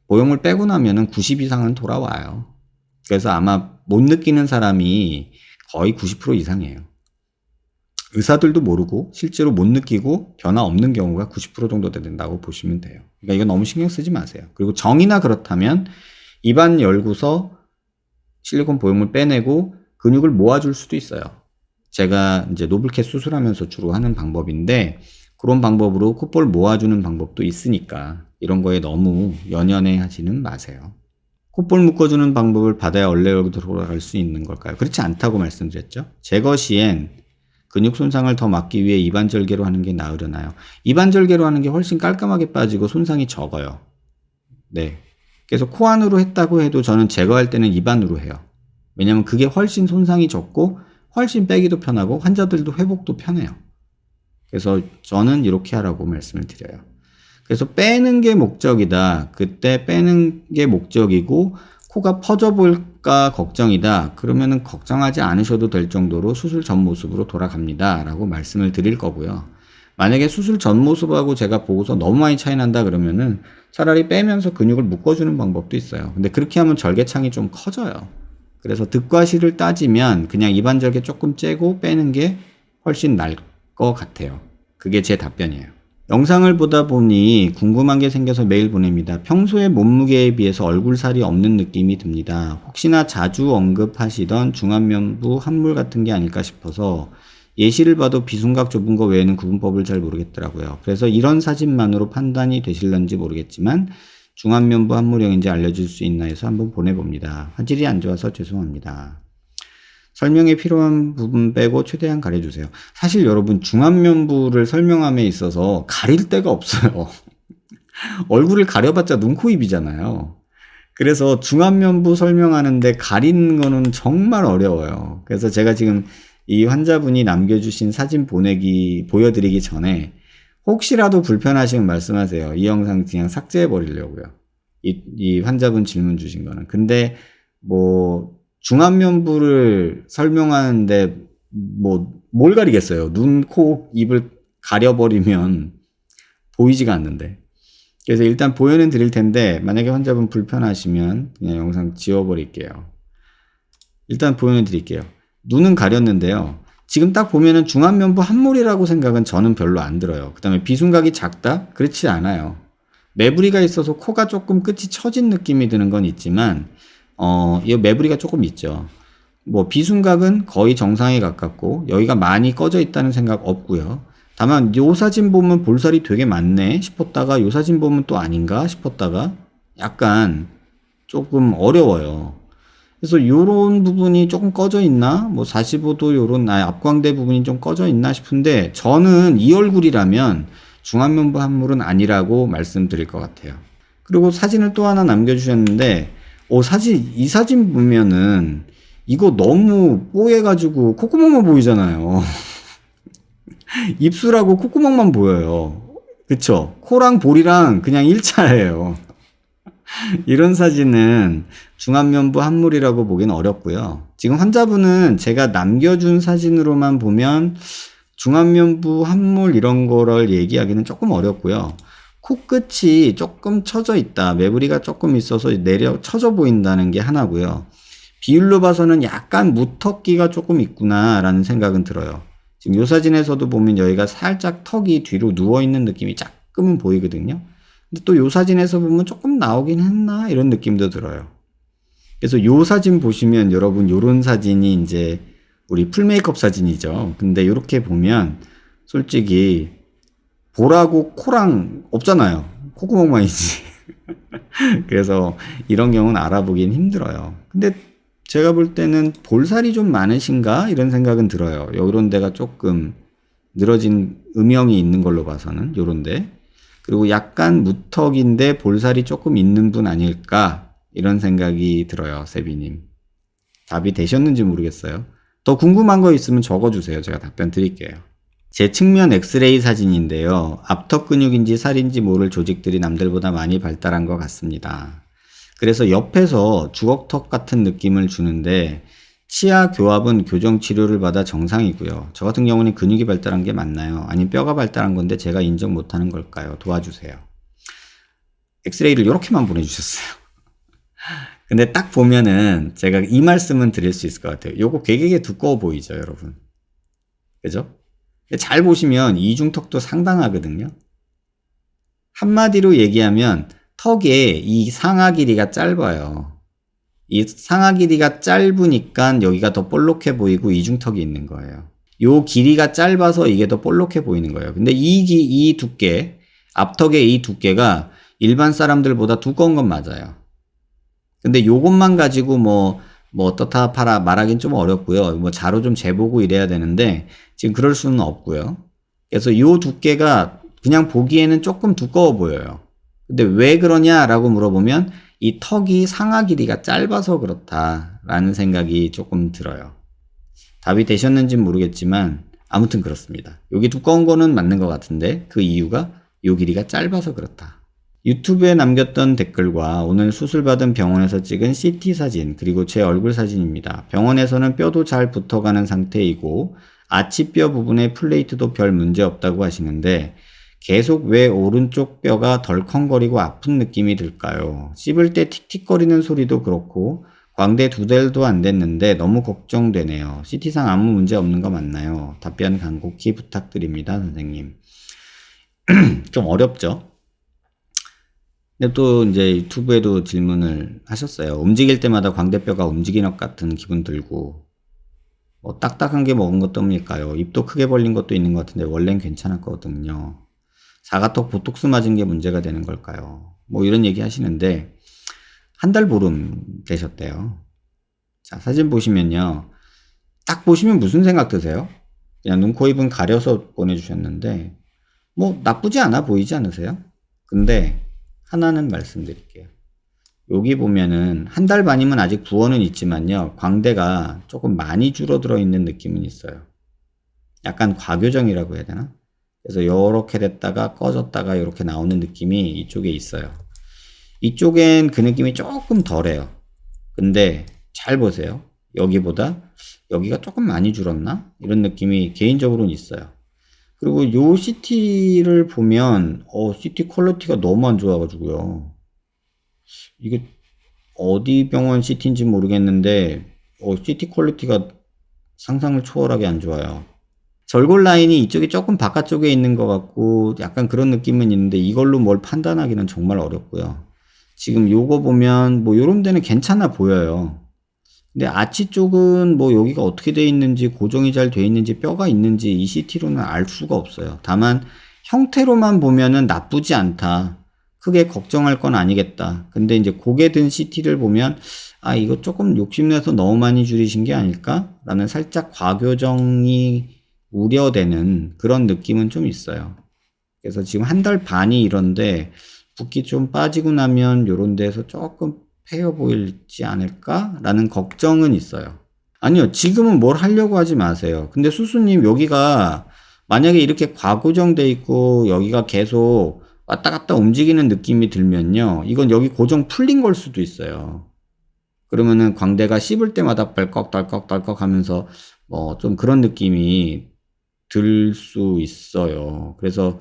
보형물 빼고 나면은 90 이상은 돌아와요. 그래서 아마 못 느끼는 사람이 거의 90% 이상이에요. 의사들도 모르고 실제로 못 느끼고 변화 없는 경우가 90% 정도 된다고 보시면 돼요. 그러니까 이거 너무 신경 쓰지 마세요. 그리고 정이나 그렇다면 입안 열고서 실리콘 보형물 빼내고 근육을 모아줄 수도 있어요. 제가 이제 노블캣 수술하면서 주로 하는 방법인데 그런 방법으로 콧볼 모아주는 방법도 있으니까 이런 거에 너무 연연해 하지는 마세요. 콧볼 묶어주는 방법을 받아야 원래로 돌아갈 수 있는 걸까요? 그렇지 않다고 말씀드렸죠. 제거 시엔 근육 손상을 더 막기 위해 입안절개로 하는 게 나으려나요? 입안절개로 하는 게 훨씬 깔끔하게 빠지고 손상이 적어요. 네. 그래서 코 안으로 했다고 해도 저는 제거할 때는 입안으로 해요. 왜냐면 그게 훨씬 손상이 적고 훨씬 빼기도 편하고 환자들도 회복도 편해요. 그래서 저는 이렇게 하라고 말씀을 드려요. 그래서 빼는 게 목적이다. 그때 빼는 게 목적이고 코가 퍼져 볼까 걱정이다. 그러면은 걱정하지 않으셔도 될 정도로 수술 전 모습으로 돌아갑니다. 라고 말씀을 드릴 거고요. 만약에 수술 전 모습하고 제가 보고서 너무 많이 차이 난다 그러면은 차라리 빼면서 근육을 묶어주는 방법도 있어요. 근데 그렇게 하면 절개창이 좀 커져요. 그래서 득과 실을 따지면 그냥 입안절개 조금 째고 빼는 게 훨씬 나을 것 같아요. 그게 제 답변이에요. 영상을 보다 보니 궁금한 게 생겨서 메일 보냅니다. 평소에 몸무게에 비해서 얼굴살이 없는 느낌이 듭니다. 혹시나 자주 언급하시던 중안면부 함물 같은 게 아닐까 싶어서 예시를 봐도 비순각 좁은 거 외에는 구분법을 잘 모르겠더라고요. 그래서 이런 사진만으로 판단이 되실런지 모르겠지만 중안면부 함물형인지 알려줄 수 있나 해서 한번 보내봅니다. 화질이 안 좋아서 죄송합니다. 설명에 필요한 부분 빼고 최대한 가려주세요. 사실 여러분 중안면부를 설명함에 있어서 가릴 데가 없어요. 얼굴을 가려봤자 눈, 코, 입이잖아요. 그래서 중안면부 설명하는데 가리는 거는 정말 어려워요. 그래서 제가 지금 이 환자분이 남겨주신 사진 보여드리기 전에 혹시라도 불편하시면 말씀하세요. 이 영상 그냥 삭제해 버리려고요. 이 환자분 질문 주신 거는. 근데 중안면부를 설명하는데 뭘 가리겠어요. 눈, 코, 입을 가려버리면 보이지가 않는데. 그래서 일단 보여는 드릴 텐데 만약에 환자분 불편하시면 그냥 영상 지워버릴게요. 일단 보여는 드릴게요. 눈은 가렸는데요. 지금 딱 보면은 중안면부 함몰이라고 생각은 저는 별로 안 들어요. 그 다음에 비순각이 작다? 그렇지 않아요. 매부리가 있어서 코가 조금 끝이 처진 느낌이 드는 건 있지만 이 매부리가 조금 있죠. 비순각은 거의 정상에 가깝고 여기가 많이 꺼져 있다는 생각 없고요. 다만 요 사진 보면 볼살이 되게 많네 싶었다가 요 사진 보면 또 아닌가 싶었다가 약간 조금 어려워요. 그래서 요런 부분이 조금 꺼져 있나? 45도 요런 앞광대 부분이 좀 꺼져 있나 싶은데 저는 이 얼굴이라면 중안면부 함물은 아니라고 말씀드릴 것 같아요. 그리고 사진을 또 하나 남겨주셨는데 이 사진 보면은 이거 너무 뽀얘가지고 콧구멍만 보이잖아요. 입술하고 콧구멍만 보여요. 그쵸? 코랑 볼이랑 그냥 일자예요. 이런 사진은 중안면부 함물이라고 보기는 어렵고요. 지금 환자분은 제가 남겨준 사진으로만 보면 중안면부 함물 이런 거를 얘기하기는 조금 어렵고요. 코끝이 조금 처져 있다. 매부리가 조금 있어서 처져 보인다는 게 하나고요. 비율로 봐서는 약간 무턱기가 조금 있구나라는 생각은 들어요. 지금 이 사진에서도 보면 여기가 살짝 턱이 뒤로 누워있는 느낌이 조금은 보이거든요. 근데 또 이 사진에서 보면 조금 나오긴 했나 이런 느낌도 들어요. 그래서 이 사진 보시면 여러분 요런 사진이 이제 우리 풀 메이크업 사진이죠. 근데 이렇게 보면 솔직히 볼하고 코랑 없잖아요. 콧구멍만이지. 그래서 이런 경우는 알아보긴 힘들어요. 근데 제가 볼 때는 볼살이 좀 많으신가 이런 생각은 들어요. 요런 데가 조금 늘어진 음영이 있는 걸로 봐서는 요런데. 그리고 약간 무턱인데 볼살이 조금 있는 분 아닐까 이런 생각이 들어요. 세비님. 답이 되셨는지 모르겠어요. 더 궁금한 거 있으면 적어주세요. 제가 답변 드릴게요. 제 측면 엑스레이 사진인데요. 앞턱 근육인지 살인지 모를 조직들이 남들보다 많이 발달한 것 같습니다. 그래서 옆에서 주걱턱 같은 느낌을 주는데 치아 교합은 교정 치료를 받아 정상이고요. 저 같은 경우는 근육이 발달한 게 맞나요? 아니면 뼈가 발달한 건데 제가 인정 못하는 걸까요? 도와주세요. 엑스레이를 이렇게만 보내주셨어요. 근데 딱 보면은 제가 이 말씀은 드릴 수 있을 것 같아요. 요거 되게 두꺼워 보이죠, 여러분? 그죠? 잘 보시면 이중턱도 상당하거든요. 한마디로 얘기하면 턱의 이 상하 길이가 짧아요. 이 상하 길이가 짧으니까 여기가 더 볼록해 보이고 이중턱이 있는 거예요. 요 길이가 짧아서 이게 더 볼록해 보이는 거예요. 근데 이 두께, 앞턱의 이 두께가 일반 사람들보다 두꺼운 건 맞아요. 근데 요것만 가지고 뭐 어떻다 팔아 말하긴 좀 어렵고요. 뭐 자료 좀 재보고 이래야 되는데 지금 그럴 수는 없고요. 그래서 요 두께가 그냥 보기에는 조금 두꺼워 보여요. 근데 왜 그러냐라고 물어보면 이 턱이 상하 길이가 짧아서 그렇다라는 생각이 조금 들어요. 답이 되셨는지는 모르겠지만 아무튼 그렇습니다. 여기 두꺼운 거는 맞는 것 같은데 그 이유가 요 길이가 짧아서 그렇다. 유튜브에 남겼던 댓글과 오늘 수술받은 병원에서 찍은 CT 사진 그리고 제 얼굴 사진입니다. 병원에서는 뼈도 잘 붙어가는 상태이고 아치뼈 부분의 플레이트도 별 문제 없다고 하시는데 계속 왜 오른쪽 뼈가 덜컹거리고 아픈 느낌이 들까요? 씹을 때 틱틱거리는 소리도 그렇고 광대 2달도 안 됐는데 너무 걱정되네요. CT상 아무 문제 없는 거 맞나요? 답변 간곡히 부탁드립니다, 선생님. 좀 어렵죠? 근데 또 이제 유튜브에도 질문을 하셨어요. 움직일 때마다 광대뼈가 움직이는 것 같은 기분 들고 뭐 딱딱한 게 먹은 것 때문일까요? 입도 크게 벌린 것도 있는 것 같은데 원래는 괜찮았거든요. 사과턱 보톡스 맞은 게 문제가 되는 걸까요? 뭐 이런 얘기 하시는데 한 달 보름 되셨대요. 자, 사진 보시면요. 딱 보시면 무슨 생각 드세요? 그냥 눈, 코, 입은 가려서 보내주셨는데 뭐 나쁘지 않아 보이지 않으세요? 근데 하나는 말씀드릴게요. 여기 보면은 한 달 반이면 아직 부어는 있지만요. 광대가 조금 많이 줄어들어 있는 느낌은 있어요. 약간 과교정이라고 해야 되나? 그래서 이렇게 됐다가 꺼졌다가 이렇게 나오는 느낌이 이쪽에 있어요. 이쪽엔 그 느낌이 조금 덜해요. 근데 잘 보세요. 여기보다 여기가 조금 많이 줄었나? 이런 느낌이 개인적으로는 있어요. 그리고 요 CT를 보면 CT 퀄리티가 너무 안 좋아가지고요. 이게 어디 병원 CT인지 모르겠는데 CT 퀄리티가 상상을 초월하게 안 좋아요. 절골 라인이 이쪽이 조금 바깥쪽에 있는 것 같고 약간 그런 느낌은 있는데 이걸로 뭘 판단하기는 정말 어렵고요. 지금 요거 보면 뭐 요런 데는 괜찮아 보여요. 근데 아치 쪽은 뭐 여기가 어떻게 돼 있는지 고정이 잘 돼 있는지 뼈가 있는지 이 CT로는 알 수가 없어요. 다만 형태로만 보면은 나쁘지 않다. 크게 걱정할 건 아니겠다. 근데 이제 고개 든 CT를 보면 아 이거 조금 욕심내서 너무 많이 줄이신 게 아닐까? 라는 살짝 과교정이 우려되는 그런 느낌은 좀 있어요. 그래서 지금 한 달 반이 이런데 붓기 좀 빠지고 나면 요런 데서 조금 패여 보이지 않을까? 라는 걱정은 있어요. 아니요, 지금은 뭘 하려고 하지 마세요. 근데 수수님 여기가 만약에 이렇게 과고정돼 있고 여기가 계속 왔다 갔다 움직이는 느낌이 들면요. 이건 여기 고정 풀린 걸 수도 있어요. 그러면은 광대가 씹을 때마다 벌컥덜컥덜컥 하면서 뭐 좀 그런 느낌이 들 수 있어요. 그래서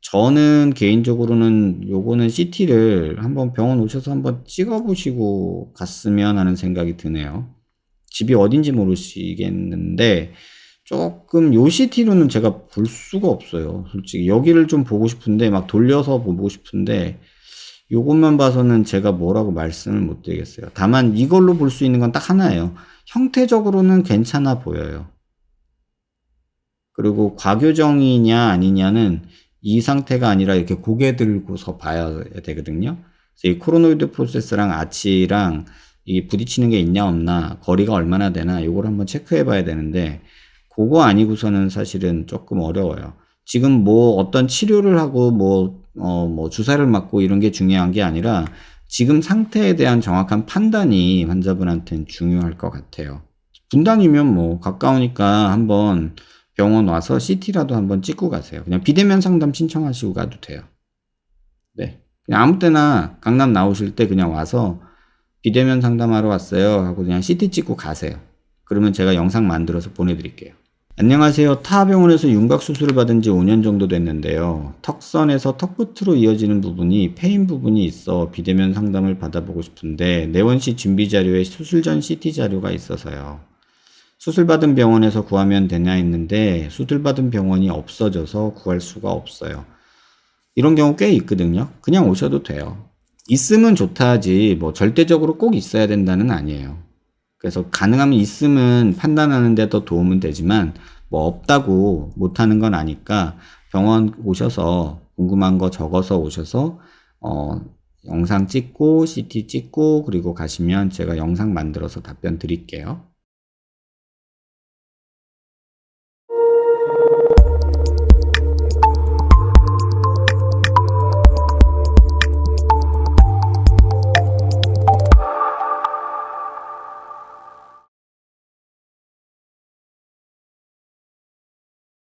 저는 개인적으로는 요거는 CT를 한번 병원 오셔서 한번 찍어보시고 갔으면 하는 생각이 드네요. 집이 어딘지 모르시겠는데 조금 요 CT로는 제가 볼 수가 없어요. 솔직히 여기를 좀 보고 싶은데 막 돌려서 보고 싶은데 요것만 봐서는 제가 뭐라고 말씀을 못 드리겠어요. 다만 이걸로 볼 수 있는 건 딱 하나예요. 형태적으로는 괜찮아 보여요. 그리고 과교정이냐 아니냐는 이 상태가 아니라 이렇게 고개 들고서 봐야 되거든요. 그래서 이 코로노이드 프로세스랑 아치랑 이 부딪히는 게 있냐 없나 거리가 얼마나 되나 요걸 한번 체크해 봐야 되는데 그거 아니고서는 사실은 조금 어려워요. 지금 뭐 어떤 치료를 하고 뭐 주사를 맞고 이런 게 중요한 게 아니라 지금 상태에 대한 정확한 판단이 환자분한테는 중요할 것 같아요. 분당이면 뭐 가까우니까 한번 병원 와서 CT라도 한번 찍고 가세요. 그냥 비대면 상담 신청하시고 가도 돼요. 네. 그냥 아무 때나 강남 나오실 때 그냥 와서 비대면 상담하러 왔어요 하고 그냥 CT 찍고 가세요. 그러면 제가 영상 만들어서 보내드릴게요. 안녕하세요. 타 병원에서 윤곽 수술을 받은 지 5년 정도 됐는데요. 턱선에서 턱끝으로 이어지는 부분이 패인 부분이 있어 비대면 상담을 받아보고 싶은데 내원시 준비 자료에 수술 전 CT 자료가 있어서요. 수술 받은 병원에서 구하면 되냐 했는데 수술 받은 병원이 없어져서 구할 수가 없어요. 이런 경우 꽤 있거든요. 그냥 오셔도 돼요. 있으면 좋다 하지 뭐 절대적으로 꼭 있어야 된다는 아니에요. 그래서 가능하면 있으면 판단하는 데 더 도움은 되지만 뭐 없다고 못하는 건 아니까 병원 오셔서 궁금한 거 적어서 오셔서 영상 찍고 CT 찍고 그리고 가시면 제가 영상 만들어서 답변 드릴게요.